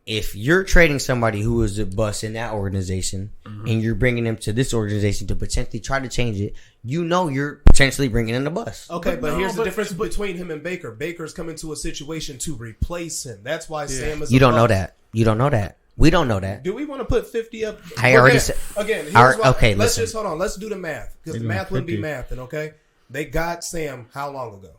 If you're trading somebody who is a bust in that organization, and you're bringing them to this organization to potentially try to change it, you know you're potentially bringing in a bust. Okay, but no, here's the but- difference between him and Baker. Baker's coming to a situation to replace him. That's why Sam is. You a don't know bust. that. You don't know that. We don't know that. Do we want to put 50 up? I already Again- said- Again, here's Our- why. okay, Let's listen. just hold on. Let's do the math because the They're math wouldn't be 50. mathing. Okay, they got Sam how long ago?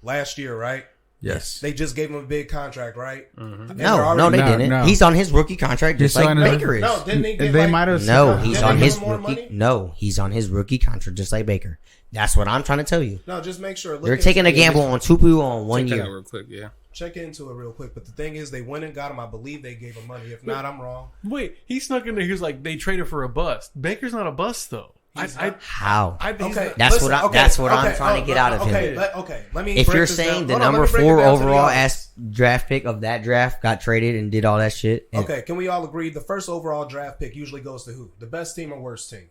Last year, right? Yes. They just gave him a big contract, right? And they're No, already- they No, didn't. no. He's on his rookie contract just He's like on his- Baker is. No, didn't they? Get They like, might have. No, Didn't he's they on give his him more rookie. money? No, he's on his rookie contract just like Baker. That's what I'm trying to tell you. No, just make sure. Look They're into taking a it. gamble on 2 people on 1 Check that out year. real quick, yeah. Check into it real quick. But the thing is, they went and got him. I believe they gave him money. If not, I'm wrong. Wait, he snuck in there. He was like, they traded for a bust. Baker's not a bust though. He's I not. How? think Okay, That's listen, what I- okay, that's what I'm okay, trying to get out of him. Okay, let me. If break you're this saying down. the Hold on, let number me break it 4 down to the overall audience. draft pick of that draft got traded and did all that shit. and- Okay, can we all agree the first overall draft pick usually goes to who? The best team or worst team?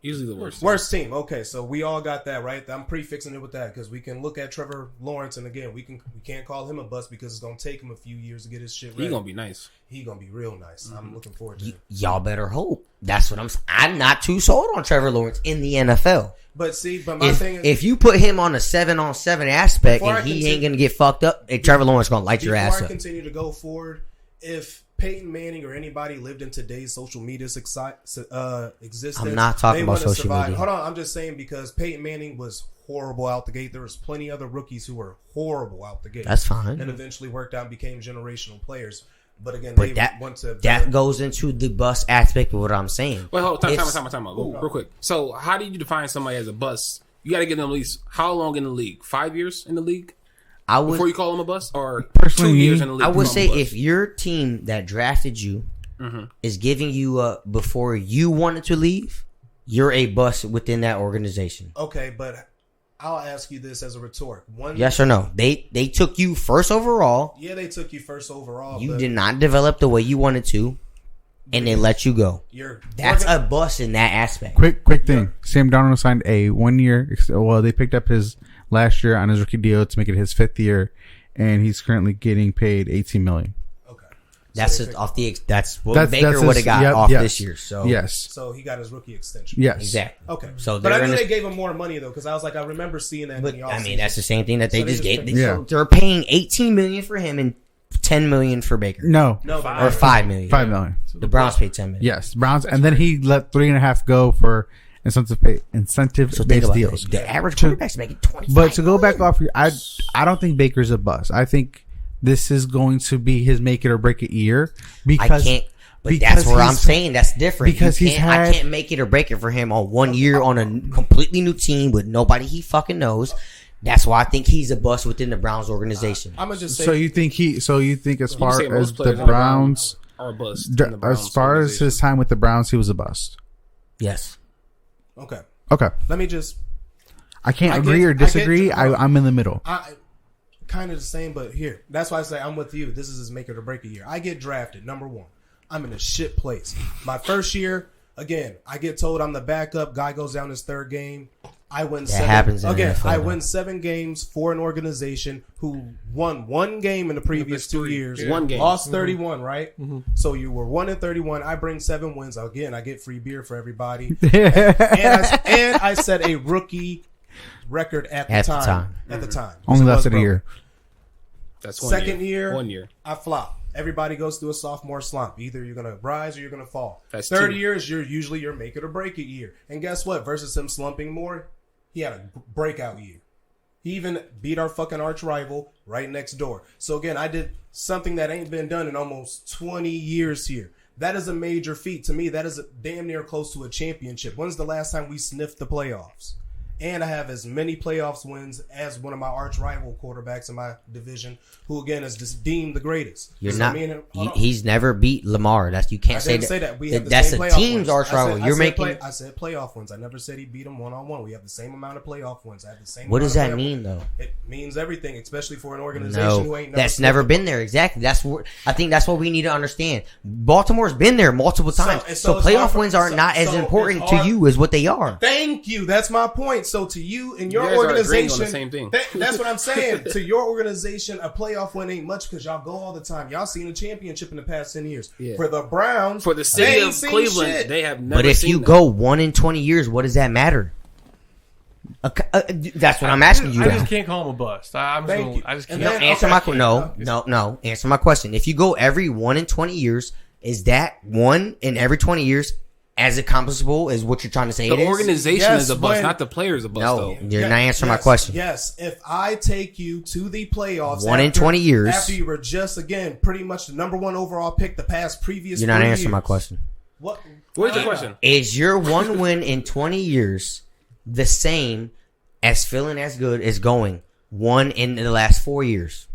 Usually the worst. Worst team. Okay, so we all got that right. I'm prefixing it with that because we can look at Trevor Lawrence, and again, we can't call him a bust because it's gonna take him a few years to get his shit ready. He gonna be nice. He gonna be real nice. I'm looking forward to it. Y'all better hope. That's what I'm not too sold on Trevor Lawrence in the NFL. But see, but my thing is, If you put him on a 7-on-7 aspect Before and I he continue- ain't gonna get fucked up, Trevor Lawrence gonna light your before ass I up. continue to go forward, if Peyton Manning or anybody lived in today's social media existence, I'm not talking they about wouldn't social survive. media. Hold on, I'm just saying because Peyton Manning was horrible out the gate. There was plenty other rookies who were horrible out the gate. That's fine. And eventually worked out and became generational players. But again, But they that went to that goes into the bust aspect of what I'm saying. Wait, hold on. It's- Time out. Real quick. So, how do you define somebody as a bust? You got to give them at least how long in the league? 5 years in the league I would before you call them a bust, or Personally, 2 years in the league? I to would call say them a if bust? your team that drafted you is giving you before you wanted to leave, you're a bust within that organization. Okay, but I'll ask you this as a retort. Yes or no? They took you first overall. Yeah, they took you first overall. You but did not develop the way you wanted to, and they let you go. You're That's a bust in that aspect. Quick thing. Sam Darnold signed a 1 year. Well, they picked up his last year on his rookie deal to make it his 5th year, and he's currently getting paid $18 million. okay. That's So they just picked- off the. That's what That's Baker his- would have got yep, off yes. this year. So Yes. So he got his rookie extension. Yes. exactly. Okay. So but they're I knew in they a- gave him more money though, because I was like, I remember seeing that. But in the I offseason. mean, that's the same thing that they So they just just gave. picked- Yeah. So they're paying $18 million for him and $10 million for Baker. No. no, Or $5 million. $5 million. The Browns paid $10 million. Yes. Browns, and then he let 3.5 go for incentive So think based about deals. it. The average quarterback's making 25. But to go back off, I don't think Baker's a bust. I think this is going to be his make it or break it year because I can't. But because that's where I'm he's- saying that's different. because You he's can't- I had- can't make it or break it for him on 1 year on a completely new team with nobody he fucking knows. That's why I think he's a bust within the Browns organization. I'm gonna just say. So you think as You far say most as players the in Browns, are a bust. in the Browns as far as organization. his time with the Browns, he was a bust. Yes. okay. Okay, Let me just. I can't I agree get- or I get disagree. to- I'm in the middle. kind of the same, but here. That's why I say I'm with you. This is his make it or break it year. I get drafted, number 1. I'm in a shit place. My first year, again, I get told I'm the backup. Guy goes down his 3rd game. I win That 7. happens in Again, NFL, I though. win 7 games for an organization who won 1 game in the previous 2 years. One game. Lost 31, right? So you were 1-31. I bring 7 wins. Again, I get free beer for everybody. and I set a rookie record at the time. At the time. Only So it was lasted a broken. year. That's 1 Second year, 1 year. I flop. Everybody goes through a sophomore slump. Either you're gonna rise or you're gonna fall. That's Third 2. year is usually your make it or break it year. And guess what? Versus him slumping more, he had a breakout year. He even beat our fucking arch rival right next door. So again, I did something that ain't been done in almost 20 years here. That is a major feat to me. That is damn near close to a championship. When's the last time we sniffed the playoffs? And I have as many playoffs wins as one of my arch rival quarterbacks in my division, who again is just deemed the greatest. You're So not. me and him- hold on. He's never beat Lamar. That's you can't I say didn't that. say that. We have the That's same a playoff team's wins. arch rival. You're making. I said playoff wins. I never said he beat him 1-on-1. We have the same amount of playoff wins. I have the same. What does amount that of mean, though? It means everything, especially for an organization who No, ain't. that's never been there. Exactly. That's what I think. That's what we need to understand. Baltimore's been there multiple times, so it's hard playoff for- wins are so- not as so important it's to hard- you as what they are. Thank you. That's my point. So to you and your You guys are agreeing organization, on the same thing. That's what I'm saying. To your organization, a playoff win ain't much because y'all go all the time. Y'all seen a championship in the past 10 years. Yeah. For the Browns, For the they city ain't of seen Cleveland, shit. they have never But if seen you that. go 1 in 20 years, what does that matter? That's what I'm asking you. I just can't call him a bust. I just And can't. then- Answer okay. my no. Answer my question. If you go every 1 in 20 years, is that 1 in every 20 years as accomplishable as what you're trying to say? The it is? organization Yes, is a bust, when- not the players a bust, No, though. you're not answering my question. Yes, if I take you to the playoffs, 1 in 20 years. after you were just again pretty much the number 1 overall pick the past previous. You're not 3 answering my years. question. What? What is your question? Is your 1 win in 20 years the same as feeling as good as going 1 in the last 4 years?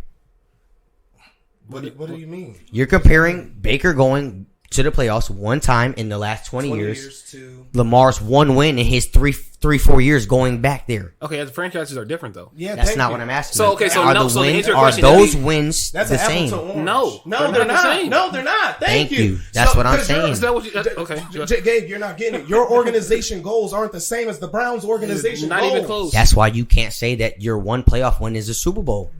What do you mean? You're comparing Baker going to the playoffs 1 time in the last 20 years. To Lamar's 1 win in his 4 years going back there. Okay, the franchises are different, though. yeah, That's thank not you. what I'm asking. So, you. okay, so are no, the so to wins, answer your are question, those that'd be- wins That's the an apple same? to orange. No, no, they're they're not the not. same. No, they're not. Thank you. That's what I'm 'cause you're- saying. Is that what you? Okay. Gabe, you're not getting it. Your organization goals aren't the same as the Browns' organization Not goals. even close. That's why you can't say that your 1 playoff win is a Super Bowl.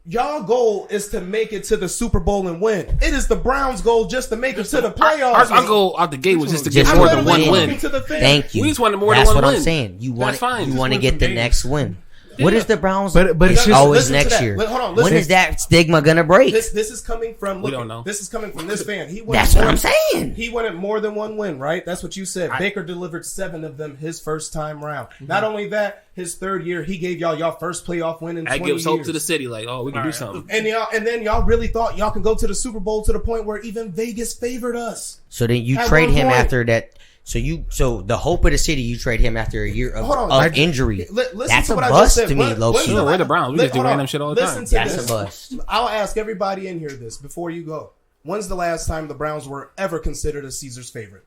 Y'all goal is to make it to the Super Bowl and win. It is the Browns' goal just to make it to the playoffs. Our goal out the gate was just to Just get for more the than one win. win. To the thing. Thank you. We just wanted more than That's one what win. I'm saying. You want That's fine. you Just want to win get some the games. next win. What is the Browns? But it's just always listen to next that. year. Hold on, When listen. is that stigma gonna break? This is coming from. We don't know. This is coming from this fan. He wanted That's what more- I'm saying. He wanted more than 1 win, right? That's what you said. Baker delivered 7 of them his first time round. Not only that, his 3rd year, he gave y'all first playoff win in 20 That gives years. hope to the city, like, oh, we can do something. And then y'all really thought y'all can go to the Super Bowl to the point where even Vegas favored us. So then you At trade one him point- after that. So the hope of the city, you trade him after a year of, Hold on. injury. Listen That's to a what I bust just said. to me, When- low when's key. the No, we're la- the Browns. We just do hold on. random shit all the Listen time. to That's this. a bust. I'll ask everybody in here this before you go. When's the last time the Browns were ever considered a Caesar's favorite?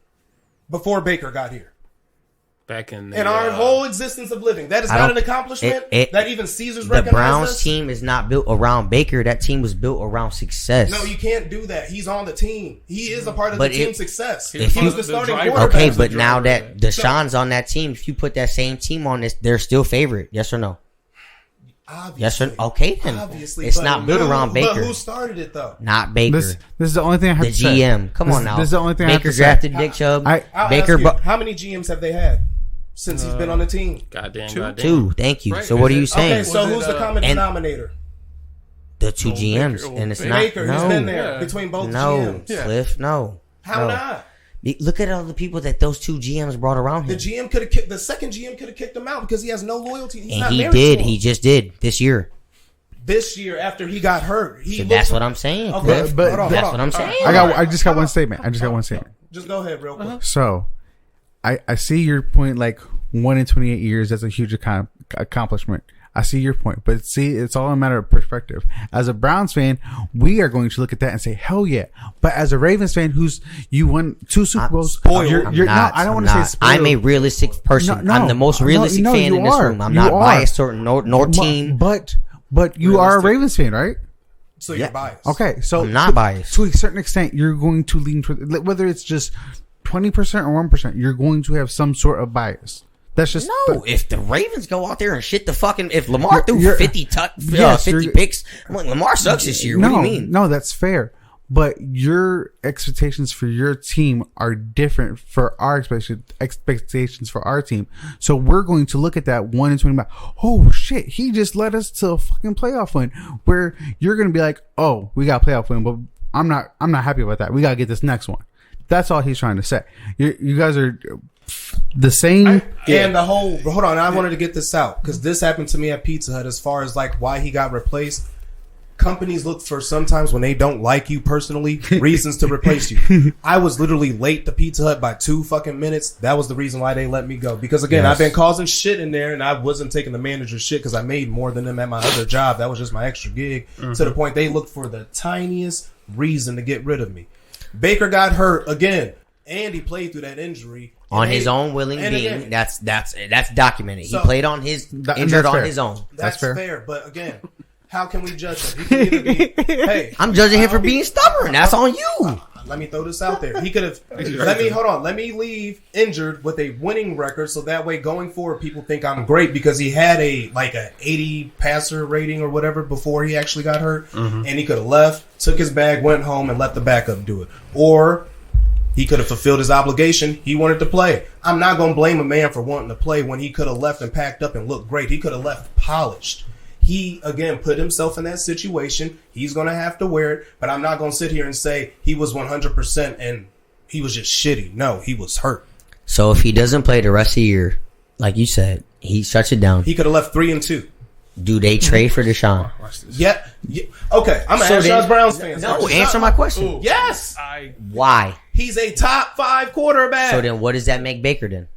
Before Baker got here. Back in In our whole existence of living. That is I not don't- an accomplishment it- that even Caesars The recognized Browns us. team is not built around Baker. That team was built around success. No, you can't do that. He's on the team. He is a part of But the team's if- success. if He's you- the starting driver. quarterback. Okay, Baker's but the now driver that of that. Deshaun's on that team, if you put that same team on this, they're still favorite. Yes or no? Obviously. Yes or okay then. Obviously, It's but not built around But Baker. who started it though? Not Baker. This is the only thing I have The to say. GM. Come This- on now. This is the only thing I have Baker to say. drafted Nick Chubb. I'll Baker ask you, bu- how many GMs have they had since he's been on the team? Goddamn. 2. Thank you. Right. So what are Is you it- saying? Okay, so Was who's it, the common and- denominator? The 2 Baker- GMs, oh, and it's Baker. not. Baker, no, he's been there Yeah. between both No, GMs. Yeah. Cliff. No. How No. not? Look at all the people that those 2 GMs brought around The him, GM could have kicked. The second GM could have kicked him out because he has no loyalty. He's and not he married did. to him. He just did this year. This year after he got hurt. He So looked- that's what I'm saying. Okay, Cliff. but- hold on, That's hold what on. I'm saying. I just got one statement. Just go ahead, real quick. So, I see your point. Like 1 in 28 years, that's a huge accomplishment. I see your point, but see, it's all a matter of perspective. As a Browns fan, we are going to look at that and say, "Hell yeah!" But as a Ravens fan, you won 2 Super Bowls, spoiled. You're I'm no, not, I don't I'm want to say not. spoiled. I'm a realistic person. No, I'm the most no, realistic no, fan you in this are. room. I'm You not are. biased or nor team. But But you are a Realistic. Ravens fan, right? So Yeah. you're biased. Okay, so I'm not biased. To a certain extent, you're going to lean toward whether it's just 20% or 1%. You're going to have some sort of bias. That's just No, if the Ravens go out there and shit the fucking, if Lamar threw You're- 50 Yes, 50 you're- picks, I'm like, Lamar sucks this year. What do you mean? No, that's fair. But your expectations for your team are different for our expectations for our team. So we're going to look at that 1 in 20. Oh shit, he just led us to a fucking playoff win. Where you're going to be like, oh, we got a playoff win, but I'm not happy about that. We got to get this next one. That's all he's trying to say. You guys are the same. And the whole, hold on, I wanted to get this out because this happened to me at Pizza Hut as far as like why he got replaced. Companies look for sometimes when they don't like you personally, reasons to replace you. I was literally late to Pizza Hut by 2 fucking minutes. That was the reason why they let me go. Because again, Yes. I've been causing shit in there and I wasn't taking the manager's shit because I made more than them at my other job. That was just my extra gig. To the point they looked for the tiniest reason to get rid of me. Baker got hurt again. And he played through that injury. On And his they- own willing and being, again, that's documented. So- He played on his injured that's on fair. his own. That's fair. fair. But again, how can we judge him? He can either be, hey, I'm judging him for being stubborn. That's on you. let me throw this out there. He could have. Let me leave injured with a winning record, so that way going forward, people think I'm great because he had a 80 passer rating or whatever before he actually got hurt, and he could have left, took his bag, went home, and let the backup do it, or he could have fulfilled his obligation. He wanted to play. I'm not going to blame a man for wanting to play when he could have left and packed up and looked great. He could have left polished. He, again, put himself in that situation. He's going to have to wear it. But I'm not going to sit here and say he was 100% and he was just shitty. No, he was hurt. So if he doesn't play the rest of the year, like you said, he shuts it down. He could have left 3-2. Do they trade for Deshaun? Yeah. Okay, I'm an So Ashton then- Browns fan. No, So answer my question. Yes. Why? He's a top 5 quarterback. So then what does that make Baker then?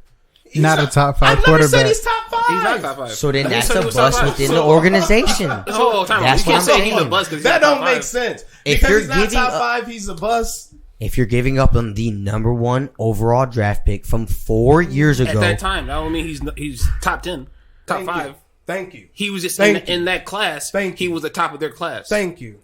He's Not a top 5 I've never said quarterback. he's top 5. He's not top 5. So then He that's said a he was top bust 5. within the organization. Oh, time That's out. You what can't I'm say he's a saying. bust because That don't make sense. If Because you're he's not giving top up- 5, he's a bust. If you're giving up on the number 1 overall draft pick from 4 years At ago, that time, that don't mean he's top 10, top Thank 5. you. Thank you. He was just Thank you. in that class. Thank he you. was the top of their class. Thank you.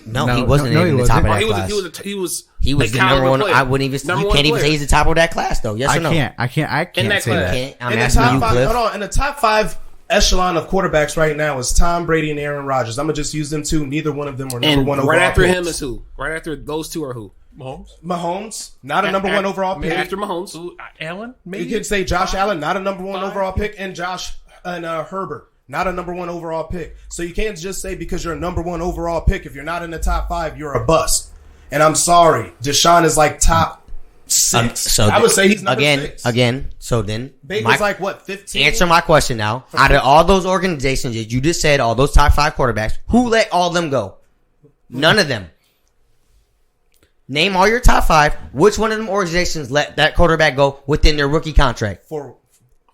no, No, he wasn't no, in he the top of wasn't. that He was class. he was the number caliber 1. player. I wouldn't even. Number You one can't even player. say he's the top of that class, though. Yes I or no? can't that say class. that. I'm In the asking top you, 5, Cliff. hold on. In the top 5 echelon of quarterbacks right now is Tom Brady and Aaron Rodgers. I'm gonna just use them two. Neither one of them were number And 1 right overall after picks. him is who? Right after those two are who? Mahomes, not a number 1 overall pick. After Mahomes. Allen, You maybe. could say Josh Allen, not a number 1 overall pick, and Herbert, not a number 1 overall pick. So you can't just say because you're a number 1 overall pick, if you're not in the top 5, you're a bust. And I'm sorry, Deshaun is like top 6. So I would say he's number 6. Again. So then, Baker's like what, 15? answer my question now. Out of all those organizations that you just said, all those top 5 quarterbacks, who let all them go? None of them. Name all your top 5. Which one of them organizations let that quarterback go within their rookie contract? For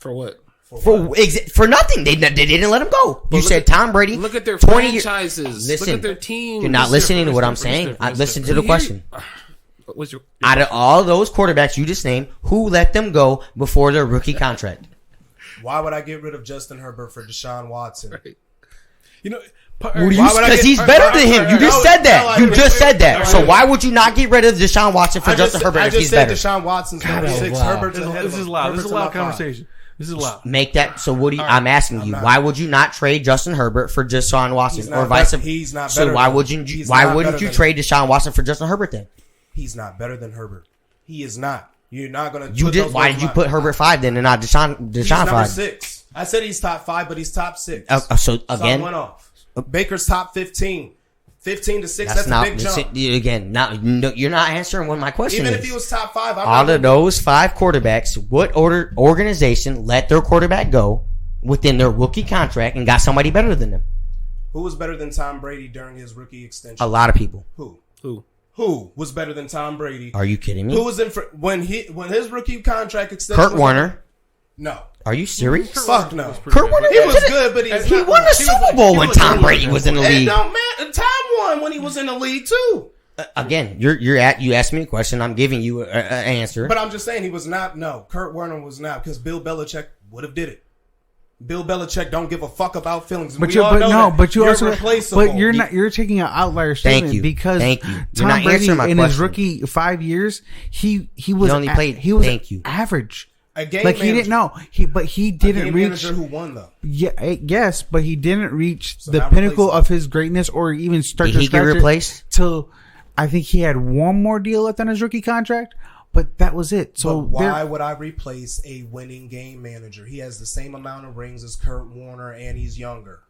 what? For nothing. They didn't let him go. You look said at- Tom Brady. Look at their 20 years- franchises. Listen, Look at their teams. You're not listening to what I'm saying. Listen to the question. What's your Out of all those quarterbacks you just named, who let them go before their rookie contract? why would I get rid of Justin Herbert for Deshaun Watson? You know, Because he's better than him. You just said that. You just said that. So why would you not get rid of Deshaun Watson for Justin Herbert I if just he's said better? Deshaun Watson's number 6. wow. Herbert's ahead of this is him. loud. Herbert's This is a in loud my 5. conversation. This is loud. Make that. So what do you? I'm asking you. not- Why would you not trade Justin Herbert for Deshaun Watson, He's or not vice bet- versa? he's not So better why than- would you? he's Why not wouldn't better you than- trade Deshaun Watson for Justin Herbert then? He's not better than Herbert. He is not. You're not going to. You did. Why did you put Herbert 5 then and not Deshaun He's number 5? 6. I said he's top 5, but he's top 6. So So I again, went off. Baker's top 15. 15 to 6. that's That's, not a big jump. again. Not you're not answering what my question Even is. if he was top 5, I'm Out not of those 5 quarterbacks, what organization let their quarterback go within their rookie contract and got somebody better than them? Who was better than Tom Brady during his rookie extension? A lot of people. Who was better than Tom Brady? Are you kidding me? Who was in when his rookie contract extension? Kurt was- Warner. No. Are you serious? Fuck no. Kurt Warner. He was good, but he's He not- won a Super Bowl when Tom Brady was in the It league. don't matter. Tom won when he was in the league too. Again, you asked me a question. I'm giving you an answer. But I'm just saying he was not. No, Kurt Warner was not because Bill Belichick would have did it. Bill Belichick don't give a fuck about feelings. But We all know that. you You're also, replaceable. but you're taking an outlier statement you. because Thank you. You're Tom not Brady answering my in his question. rookie 5 years, he was only played- he was thank you. average. A game Like he manager. didn't know he A didn't game reach. manager who won though. Yes, but he didn't reach the now pinnacle replace him. of his greatness or even start Did to he get scratch it replaced? till I think he had one more deal left on his rookie contract, but that was it. So But why would I replace a winning game manager? He has the same amount of rings as Kurt Warner, and he's younger.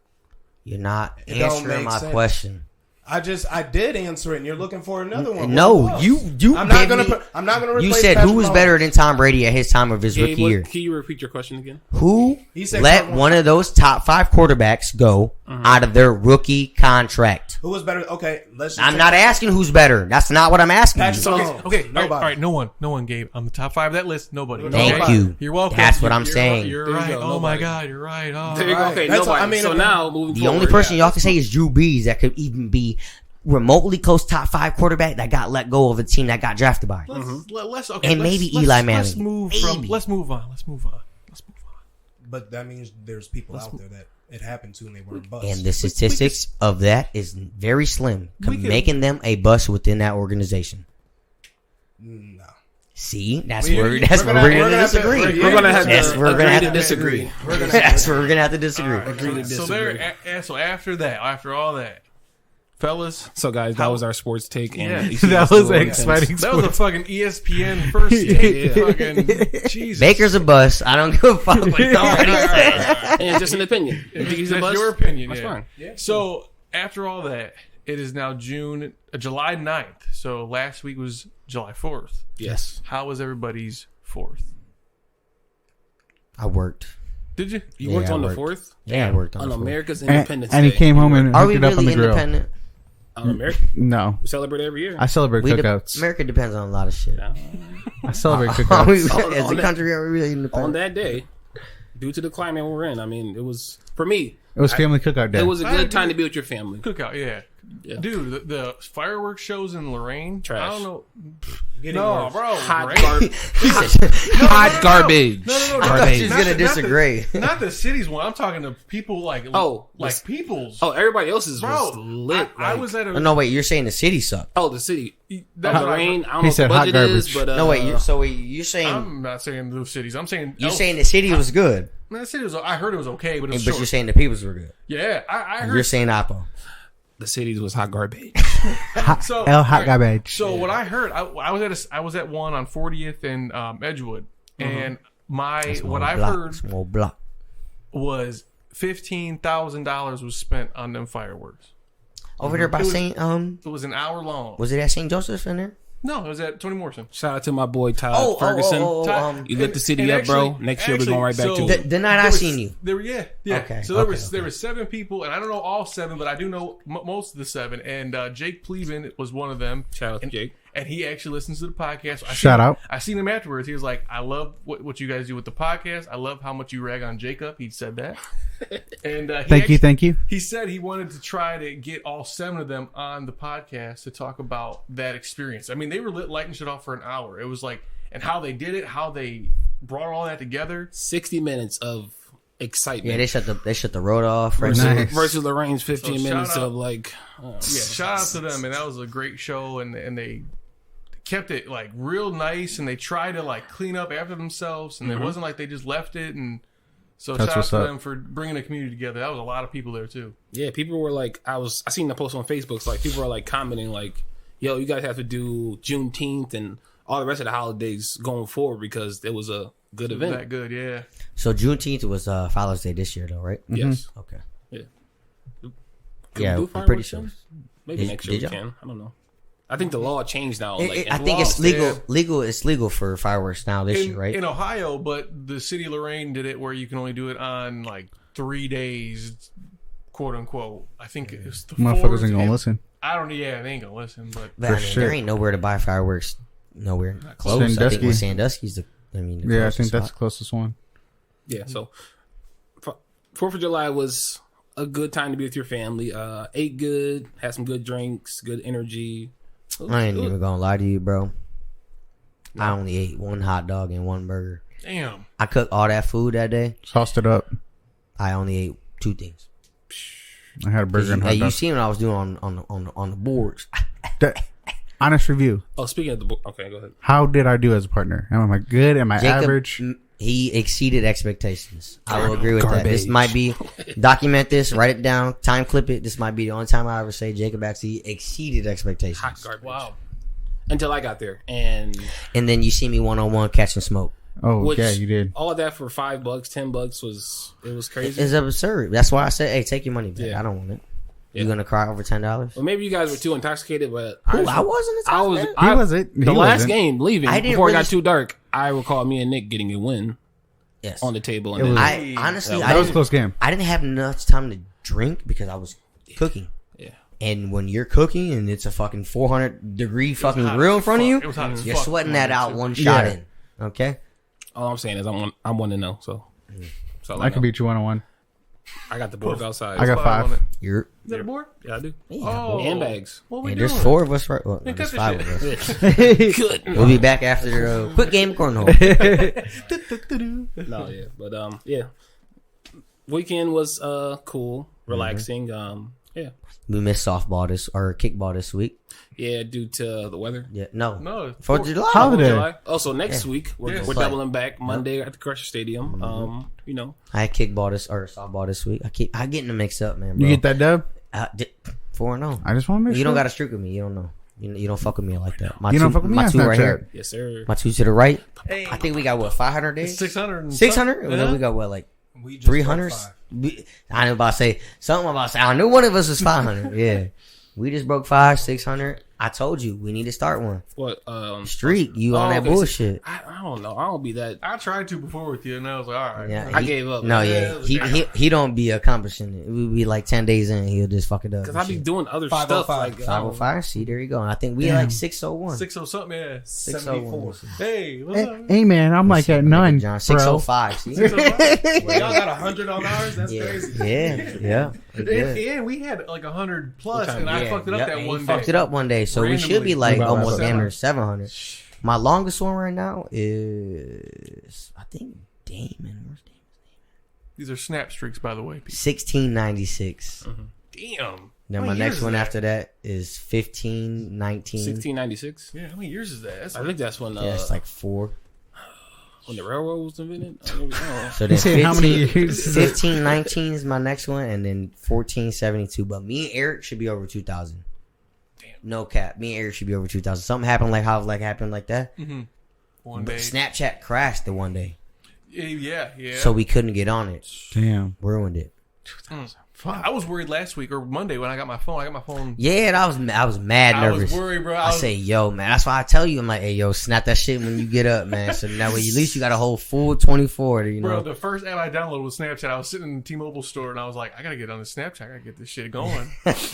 You're not It don't answering make my sense. question. I did answer it, and you're looking for another one. No, What you I'm not gave gonna. me- I'm not gonna replace. You said Patrick who was Mahomes. better than Tom Brady at his time of his Gabe, rookie year? can you repeat your question again? Who He said let Kurt Warner. one of those top 5 quarterbacks go out of their rookie contract? Who was better? Okay, let's. Just I'm take not asking who's better. That's not what I'm asking Patrick you. Mahomes. Okay, all Nobody. right, no one, Gabe. On the top 5 of that list, nobody. Thank Nobody. you. You're welcome. That's what I'm You're saying. right. You're There you right. go, Oh my nobody. God, you're right. Oh, There you go. Right. Okay, That's nobody. what I mean, so okay. now moving The forward, only person y'all can say is Drew Brees that could even be remotely close top 5 quarterback that got let go of a team that got drafted by. let's And maybe Eli Manning. Let's move Maybe. Let's move on. But that means there's people out there that it happened to, and they weren't bust. And the statistics of that is very slim, We could- making them a bust within that organization. No. See, that's We're where gonna we're have gonna to- disagree. we're gonna have Yes, to we're gonna agree have to to disagree. That's where we're gonna have to disagree. Agree to So disagree. so after that, after all that, fellas, So guys, that was our sports take, and Yeah. that was an exciting that was a sports. fucking ESPN first take. Yeah. Fucking Jesus. Baker's a bust. I don't give a fuck what nobody says. And just an opinion. You think he's a That's bust? your opinion. That's yeah. fine. So after all that, it is now July 9th. So last week was July 4th. Yes. How was everybody's 4th? I worked. Did you? You Yeah, worked I on the worked. 4th Yeah, I worked on on the 4th. America's And, Independence and he Day. came home and Are hooked we it up on really the grill. independent? On America, No, we celebrate every year. I celebrate We de- cookouts. America depends on a lot of shit. I celebrate Are we, cookouts. as a that- country, are we really On independent? that day, due to the climate we're in, I mean, it was for me. It was family cookout day. It was a I good agree. time to be with your family. Cookout, yeah. Yeah. Dude, the fireworks shows in Lorraine. Trash. I don't know. Getting No, worse. bro. Hot, Lorraine- hot garbage. No. I thought she was gonna disagree. Not the cities one. I'm talking to people like this- people's. Oh, everybody else's bro, was lit. I like- was at a. Oh, no, wait, you're saying the city sucked. Oh, the city. That's what I Lorraine. heard. I don't He know what said the hot budget is, garbage. but No, wait, you're saying I'm not saying those cities. I'm saying you're saying the city was good, No, the city was. I heard it was okay, but it was but short. you're saying the peoples were good. Yeah, I heard. You're saying Oppo. the cities was hot garbage. So El hot right, garbage. So what I heard, I was at one on 40th and Edgewood, and what I've heard Small block. was $15,000 was spent on them fireworks. Over there by St. It was an hour long. Was it at St. Joseph in there? No, it was at Tony Morrison. Shout out to my boy Todd Ferguson. You lit the city up, bro. Next year we're going right back to it. The night I seen you. There were yeah. Okay, So there okay, was there were 7 people, and I don't know all 7, but I do know most of the 7. And Jake Pleven was one of them. Shout out to Jake. And he actually listens to the podcast. So Shout out. I seen him afterwards. He was like, "I love what you guys do with the podcast. I love how much you rag on Jacob." He said that. And Thank you. He said he wanted to try to get all 7 of them on the podcast to talk about that experience. I mean, they were lighting shit off for an hour. It was like, and how they did it, how they brought all that together. 60 minutes of excitement. Yeah, they shut the road off. Right versus, now. Nice. versus Lorraine's 15 So shout minutes out. of like. Yeah, shout out to them, and that was a great show, and they kept it like real nice, and they tried to like clean up after themselves, and it wasn't like they just left it. And so That's shout out what's to up. them for bringing the community together. That was a lot of people there too. Yeah, people were like, I seen the post on Facebook. So like people were like commenting like, "Yo, you guys have to do Juneteenth and all the rest of the holidays going forward because it was a good event." That good, yeah. So Juneteenth was Father's Day this year, though, right? Yes. Okay. Yeah. Can Yeah, we do I'm pretty fireworks sure. then? Maybe Did- next year we did y'all? can. I don't know. I think the law changed now. Like, I think it's legal. It's legal for fireworks now this In, year, right? in Ohio, but the city of Lorraine did it where you can only do it on like 3 days, quote unquote. I think it was the Motherfuckers 4th, ain't gonna and listen. I don't. Yeah, they ain't gonna listen, but But I mean, sure. there ain't nowhere to buy fireworks. Nowhere close. I think Sandusky. with Sandusky's the Yeah, I closest think that's the spot. closest one. Yeah. So 4th of July was a good time to be with your family. Ate good, had some good drinks, good energy. I ain't even gonna lie to you, bro. I only ate one hot dog and one burger. damn. I cooked all that food that day. Sauced it up. I only ate 2 things. I had a burger and hot You dog. seen what I was doing on the boards. Honest review. Oh, speaking of the book, okay, go ahead. How did I do as a partner? Am I good? Am I average? He exceeded expectations. I will agree with that. This Garbage. might be, document this, write it down, time clip it. This might be the only time I ever say Jacob actually exceeded expectations. Hot garbage. Wow. Until I got there, and And then you see me 1-on-1 catching smoke. Oh, which yeah, you did. all of that for $5, $10 was crazy. It's absurd. That's why I said, hey, take your money back. Yeah. I don't want it. Yeah. You gonna cry over $10? Well, maybe you guys were too intoxicated, but I wasn't. I was. He wasn't. The He last wasn't. game leaving I didn't before it really- got too dark. I recall me and Nick getting a win Yes. on the table, It and was- then, I honestly, That I That was a didn't, close game. I didn't have enough time to drink because I was cooking. yeah. And when you're cooking and it's a fucking 400-degree fucking hot grill as in front of fuck. you, It was hot as you're fuck. sweating that out one shot Yeah. in. Okay. All I'm saying is I'm 1-0, so I could beat you 1-on-1. I got the boards outside. I got 5. You're. Is that a board? Yeah, I do. Yeah, Oh. And bags. What we and doing? there's 4 of us, right? Well, no, Yeah, there's cut 5 this of us. Good. We'll be back after the quick game cornhole. No, yeah, but yeah. Weekend was cool, relaxing. Yeah, We missed softball or kickball this week. yeah, due to the weather. Yeah, no, No. 4th of July. Holiday. July. Also, next week we're Yes. doubling back Monday at the Crusher Stadium. You know, I had kickball or softball this week. I getting them mixed up, man. Bro. You get that dub? 4-0. I just want to make sure. You don't got to streak with me. You don't know. You don't fuck with me like that. My You don't fuck with me My on 2 right Snapchat. here. yes, sir. My 2 to the right. Hey. I think we got what 500 days. 600. 600. Yeah. And then we got what like We just 300. broke 5. I knew about to say something about. I knew one of us was 500. Yeah, we just broke 600. I told you we need to start one What? streak. You on that okay, bullshit? I don't know. I don't be that. I tried to before with you, and I was like, all right. Yeah, I gave up. No, Yeah, yeah, he don't be accomplishing it. We be like 10 days in, he'll just fuck it up. Because I be doing other stuff 505. like 505. See, there you go. And I think we like 601. 6 or something, yeah. 601. Hey, what's up? Hey, man, I'm like at none, John, bro. 605. See? 605? Well, y'all got 100 on ours? That's Yeah, crazy. yeah. We good. And we had like 100 plus, What and time? I Yeah, fucked it up yep, that and one he day. fucked it up one day, so we should be like Randomly. almost About damn 700. My longest one right now is I think Damon. Where's Damon? These are snap streaks, by the way. 1696. Damn. Then How my many next years one is that? after that is 1519. 1696. Yeah, how many years is that? That's I think that's when Yeah, it's like 4. when the railroad was invented. I don't know. So You then said how many 15, years? is it? 1519 is my next one, and then 1472. But me and Eric should be over 2,000. Damn. No cap. Me and Eric should be over 2,000. Something happened like how like happened like that. one But day. Snapchat crashed the one day, Yeah. so we couldn't get on it. Damn. Ruined it. I was worried last week or Monday when I got my phone. I got my phone. Yeah, and I was mad I nervous. was worried, bro. I say, yo, man. That's why I tell you, I'm like, hey, yo, snap that shit when you get up, man. So that way, at least you got a whole full 24. You know, Bro, the first app I downloaded was Snapchat. I was sitting in the T-Mobile store and I was like, I gotta get on the Snapchat. I gotta get this shit going. Was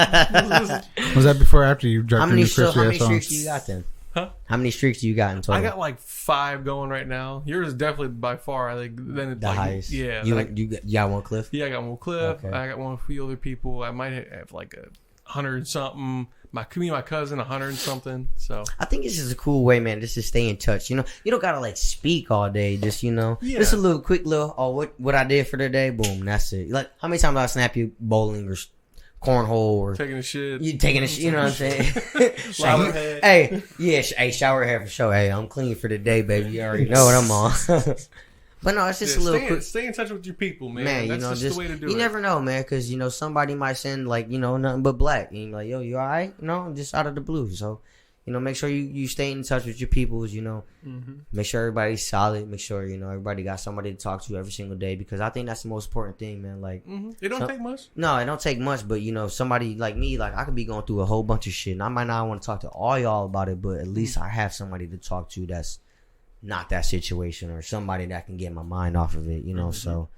that before or after you dropped how your many new how many Chris streaks song? do you got then? Huh? How many streaks do you got in total? I got like 5 going right now. Yours is definitely by far. I think then it's the like, highest. Yeah, you, then I- you got one, Cliff. yeah. I got one Cliff. Okay. I got one few other people. I might have like 100 and something. My cousin 100 and something. So I think it's just a cool way, man, just to stay in touch. You know, you don't gotta like speak all day. Just Yeah. just a little quick little. Oh, what I did for the day. Boom, that's it. Like how many times I snap you bowling or cornhole or taking a shit. you taking a shit. You know what I'm saying? Shower head. Hey, yeah, hey, shower head for sure. Hey, I'm clean for the day, baby. You already know what I'm on. But no, it's just a little quick. Stay in touch with your people, man. Man, That's you know, just just the way to do you it. never know, man, because you know somebody might send like nothing but black, and you're like, yo, you all right? You know, just out of the blue. So, make sure you stay in touch with your peoples. Make sure everybody's solid. Make sure everybody got somebody to talk to every single day, because I think that's the most important thing, man. Like, It don't take much. no, it don't take much, but somebody like me, like I could be going through a whole bunch of shit, and I might not want to talk to all y'all about it, but at least I have somebody to talk to that's not that situation, or somebody that can get my mind off of it, so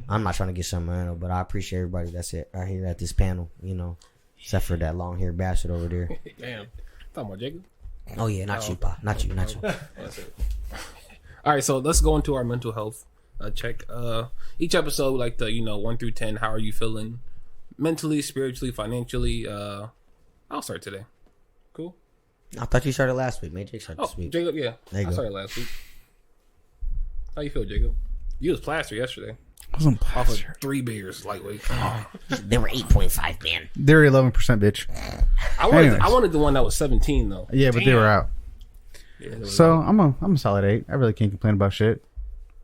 I'm not trying to get somewhere, but I appreciate everybody that's out here at this panel, except for that long haired bastard over there. Damn. Talking about Jacob. Oh yeah, not you, Pa. Not you. That's it. All right, so let's go into our mental health check. Each episode, like the 1 through 10, how are you feeling mentally, spiritually, financially? I'll start today. Cool. I thought you started last week. Maybe Jake started Oh, this week. Jacob, yeah. There you I go. started last week. How you feel, Jacob? You was plastered yesterday. Wasn't off of 3 beers, lightweight. They were 8.5, man. They're 11%, bitch. I wanted the one that was 17 though. Yeah, but they were out. Yeah, it was So I'm a solid 8. I really can't complain about shit.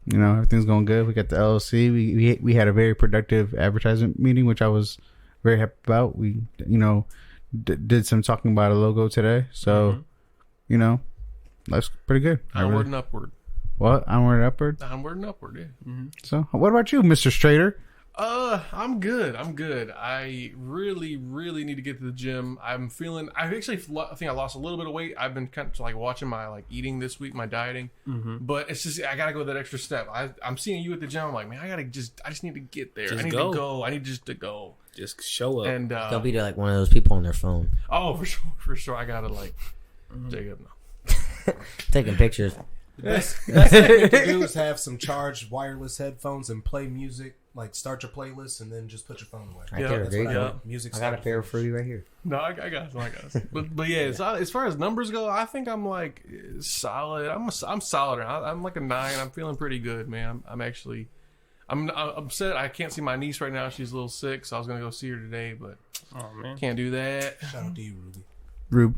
You know, everything's going good. We got the LLC. We had a very productive advertisement meeting, which I was very happy about. We, you know, did some talking about a logo today. So, you know, life's pretty good. Onward and upward. What? Onward and upward? Onward and upward, yeah. So, what about you, Mr. Strader? I'm good. I really need to get to the gym. I think I lost a little bit of weight. I've been kind of like watching my like eating this week, my dieting. But it's just, I gotta go that extra step. I'm seeing you at the gym. I'm like, man, I just need to get there. I need to go. I need just to go. Just show up. And they'll be like one of those people on their phone. Oh, for sure. I gotta like, Jacob, no. Taking pictures. Best thing you can do is have some charged wireless headphones and play music. Like start your playlist and then just put your phone away. Right there, there you go. Music. I got a pair for you right here. No, I got some. But yeah, as far as numbers go, I think I'm like solid. I'm solid. I'm like a 9. I'm feeling pretty good, man. I'm upset. I can't see my niece right now. She's a little sick, so I was gonna go see her today, but can't do that. Shout out to you, Ruby. Rube.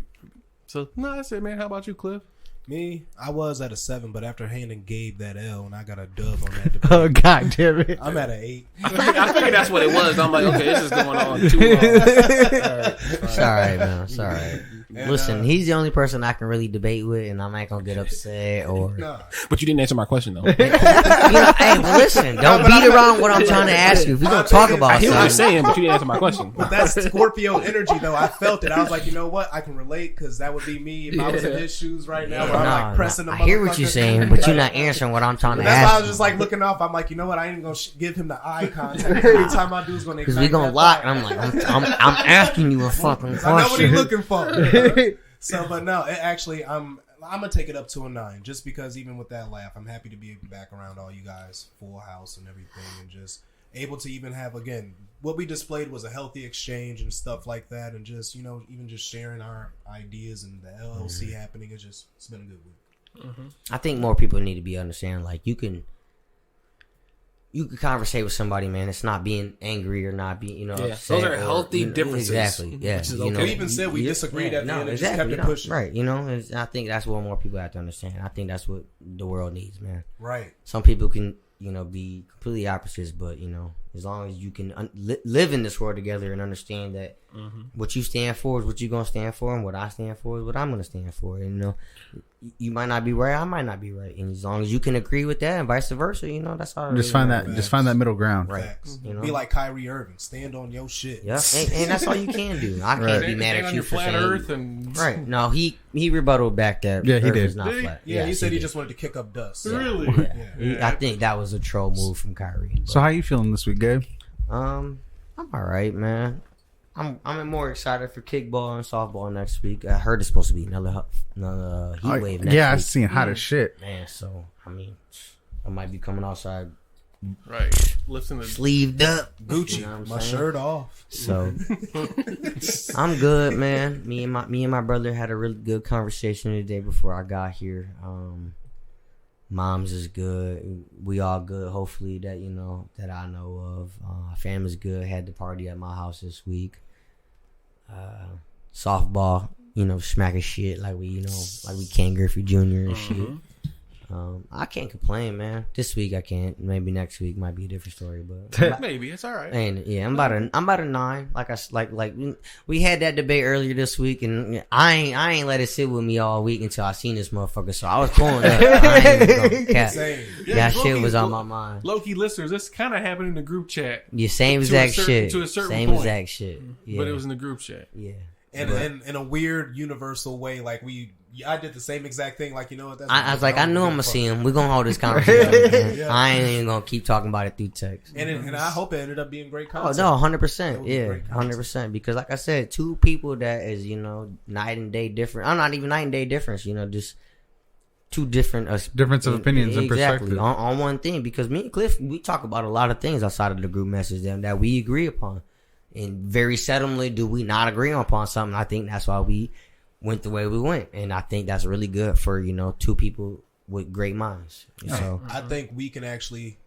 So no, that's it, man. How about you, Cliff? Me, I was at a 7, but after handing Gabe that L and I got a dub on that debate, Oh, God damn it. I'm at an 8. I figured that's what it was. I'm like, okay, this is going on too long. It's all right, man. It's all right. And, Listen, he's the only person I can really debate with, and I'm not gonna get upset or. Nah. But you didn't answer my question though. Hey, well, listen, don't beat around what I'm trying to ask you. If we're gonna talk about I hear what you're something, saying, but you didn't answer my question. But that's Scorpio energy, though. I felt it. I was like, you know what? I can relate because that would be me if I was in his shoes right now. Where I'm like pressing the I hear what you're motherfucker. saying, but you're not answering what I'm trying to That's why I ask. was just like looking off. I'm like, you know what? I ain't even gonna give him the eye contact. Every time I do is gonna Because we gonna lock, and I'm like, I'm asking you a fucking I know what he's question. looking for. So, but no, it actually, I'm gonna take it up to a 9, just because even with that laugh, I'm happy to be back around all you guys, full house and everything, and just able to even have again what we displayed was a healthy exchange and stuff like that, and just even just sharing our ideas and the LLC happening. It's been a good week. I think more people need to be understanding. Like you can conversate with somebody, man. It's not being angry or not being, upset. Those are healthy differences. Exactly. Yeah. Which is We even said we disagreed at the end and just kept it pushing. Right. And I think that's what more people have to understand. I think that's what the world needs, man. Right. Some people can, be completely opposites, but as long as you can live in this world together and understand that what you stand for is what you're gonna stand for, and what I stand for is what I'm gonna stand for. And you might not be right, I might not be right, and as long as you can agree with that, and vice versa, that's all. Just find that middle ground. Right. Facts. Be like Kyrie Irving, stand on your shit. Yeah, and that's all you can do. I can't be mad at you for flat saying Earth and right. No, he rebutted back that. Yeah, he Earth did. is not Did he? flat. Yeah, he Yes, said he did. just wanted to kick up dust. really. I think that was a troll move from Kyrie. So, how you feeling this week, Gabe? I'm all right, man. I'm more excited for kickball and softball next week. I heard it's supposed to be another heat wave next Yeah, I week. seen hot as shit. Man, so I might be coming outside Right. Lifting the sleeved up, Gucci, what my I'm saying? shirt off. So I'm good, man. Me and my brother had a really good conversation today before I got here. Mom's is good. We all good. Hopefully that that I know of. Family's good. Had the party at my house this week. Softball, smacking shit like we Ken Griffey Jr. and shit. I can't complain, man. This week I can't. Maybe next week might be a different story, but maybe it's all right. and yeah, I'm about a 9. Like we had that debate earlier this week, and I ain't let it sit with me all week until I seen this motherfucker. So I was pulling up. I ain't even gonna cap. Same. That shit was on my mind. Low-key listeners, this kind of happened in the group chat. Yeah, same exact shit. To a certain Same point. exact shit. Yeah. But it was in the group chat. Yeah. And in a weird universal way, like I did the same exact thing. Like that's I was like, I knew I'm gonna see him. We're gonna hold this conversation. Man. Yeah. I ain't even gonna keep talking about it through text. And I hope it ended up being great Oh content. no, It 100%. was Yeah, great 100%. Because like I said, two people that is night and day different. I'm not even night and day difference. Just two different Difference of opinions and exactly perspective. on one thing. Because me and Cliff, we talk about a lot of things outside of the group message that we agree upon, and very seldomly do we not agree upon something. I think that's why we went the way we went, and I think that's really good for two people with great minds. So I think we can actually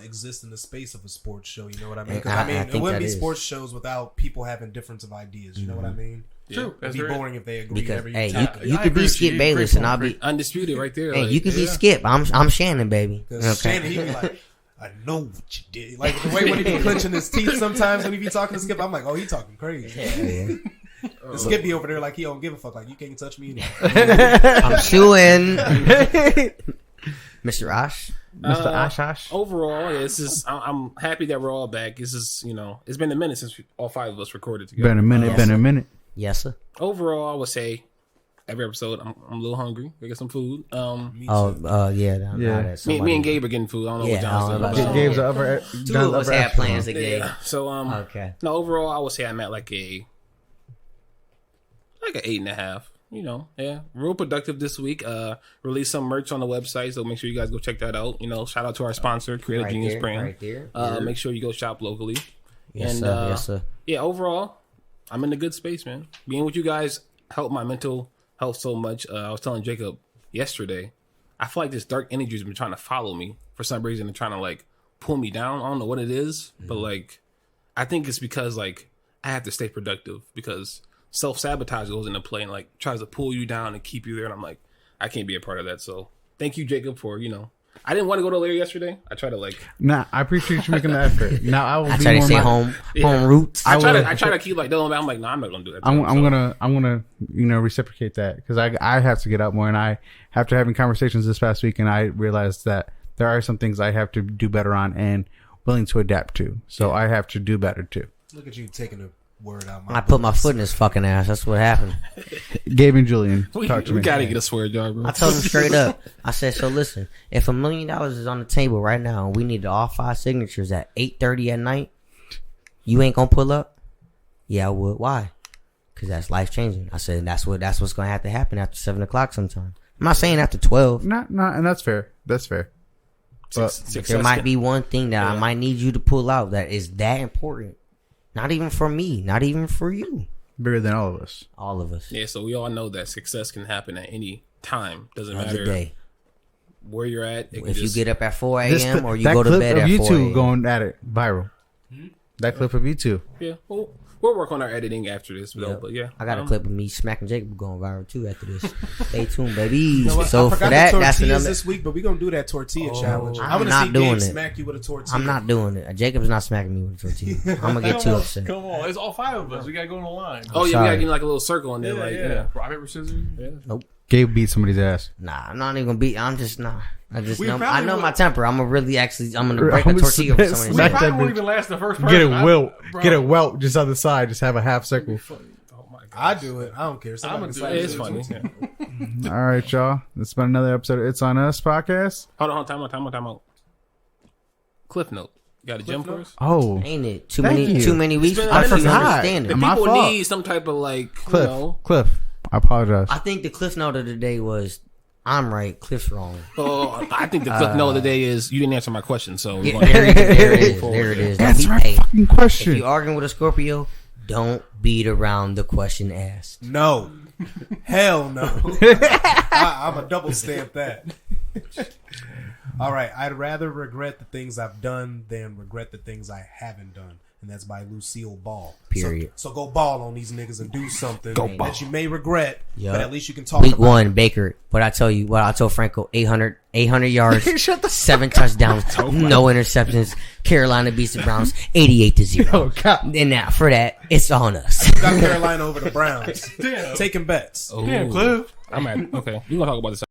exist in the space of a sports show. You know what I mean? And Because I mean, I it think wouldn't that be is. sports shows without people having difference of ideas. You know what I mean? True. It'd That's be very- boring if they agree Because every hey, time. you I could agree be with Skip you. Bayless Great and I'll point. be. Undisputed right there. Hey, like, you could be yeah. Skip. I'm Shannon, baby. Because Shannon, he be like, I know what you did. Like the way when he be clenching his teeth sometimes when he be talking to Skip, I'm like, oh, he talking crazy. Yeah. And Skip be over there like he don't give a fuck. Like you can't touch me. I'm suing Mr. Osh. Mr. Ashash. Overall, yeah, this is. I'm happy that we're all back. This is, it's been a minute since all 5 of us recorded together. Been a minute. Yes, sir. Overall, I would say every episode, I'm a little hungry. We get some food. Yeah. Yeah. Me and Gabe are getting food. I don't know what Yeah, I John's don't know doing. about but, Gabe's the upper. Two of us had plans today. yeah. So Okay. no, overall, I would say I'm at like an 8.5. Yeah, real productive this week. Released some merch on the website, so make sure you guys go check that out. Shout out to our sponsor, Creative Right Genius there, Brand. right there. Make sure you go shop locally. Yes, and sir. Yes, sir. yeah, overall, I'm in a good space, man. Being with you guys helped my mental health so much. I was telling Jacob yesterday, I feel like this dark energy has been trying to follow me for some reason and trying to like pull me down. I don't know what it is, but like I think it's because like I have to stay productive because self-sabotage goes into play and like tries to pull you down and keep you there, and I'm like, I can't be a part of that. So thank you, Jacob, for I didn't want to go to Larry yesterday. I tried to like Nah, I appreciate you making the effort. Now I will I be try to more stay my- home Yeah. roots. I try to keep like Dylan. I'm like, no, I'm not gonna do that. I'm So- gonna reciprocate that because I have to get up more, and I after having conversations this past week, and I realized that there are some things I have to do better on and willing to adapt to. So I have to do better too. Look at you taking a word out. I put my foot in his fucking ass. That's what happened. Gabe and Julian, we talk to me. gotta get a swear jar, bro. I told him straight up. I said, so listen, if $1 million is on the table right now and we need all 5 signatures at 8:30 at night, you ain't gonna pull up? Yeah, I would. Why? Because that's life changing. I said that's what's gonna have to happen after 7 o'clock sometime. I'm not saying after 12. Not, and that's fair. That's fair. But There might be one thing that I might need you to pull out that is that important. Not even for me. Not even for you. bigger than all of us. All of us. Yeah, so we all know that success can happen at any time. Doesn't Every matter day. where you're at. It can If you just- get up at 4 This a.m. or you that go to clip bed of at you 4 two a.m. going at it viral. That clip of you two. Yeah, we'll work on our editing after this, though. Yep. But yeah, I got a clip of me smacking Jacob going viral too after this. Stay tuned, baby. I So for forgot that, the that's tortillas another. this week, but we're gonna do that tortilla challenge. I'm I want to not see doing Gabe it. smack you with a tortilla. I'm not doing it. Jacob's not smacking me with a tortilla. I'm gonna get too upset. Come on, it's all 5 of us. We gotta go in the line. oh yeah, we sorry. gotta give like a little circle in there, yeah, like yeah. Rock, paper, scissors. Yeah. Gabe beat somebody's ass. Nah, I'm not even gonna beat. I'm just not. I just We know. I probably know would- my temper. I'm gonna break a I'm tortilla with smack somebody. We that probably bitch. won't even last the first person. Get a wilt. Bro. Get a welt just on the side. Just have a half circle. Oh my god, I do it. I don't care. I'm gonna Somebody do it. it's decide funny. to do Yeah. All right, y'all. It's been another episode of It's On Us podcast. Hold on, time out. Cliff note. You got a gym for us? Oh, Ain't it too Thank many? you. Too many weeks. been- I I don't forgot. understand The it. My people fault. need some type of like, Cliff. Cliff. I apologize. I think the cliff note of the day was I'm right, Cliff's wrong. I think the cliff note of the day is you didn't answer my question, so we're Yeah, going there it is. There it is. Don't That's be- my hey, fucking if question. you arguing with a Scorpio, don't beat around the question asked. No. Hell no. I'm a double stamp that. All right. I'd rather regret the things I've done than regret the things I haven't done. And that's by Lucille Ball. Period. So go ball on these niggas and do something Go ball. that you may regret, Yup. but at least you can talk Week about one, Baker. What I told Franco, 800 yards, Shut the 7 touchdowns, no interceptions. Carolina beats the Browns 88-0. Oh, God. And now for that, it's on us. got Carolina over the Browns. Damn. Taking bets. Oh. Damn, Cliff. I'm at okay. We're gonna talk about this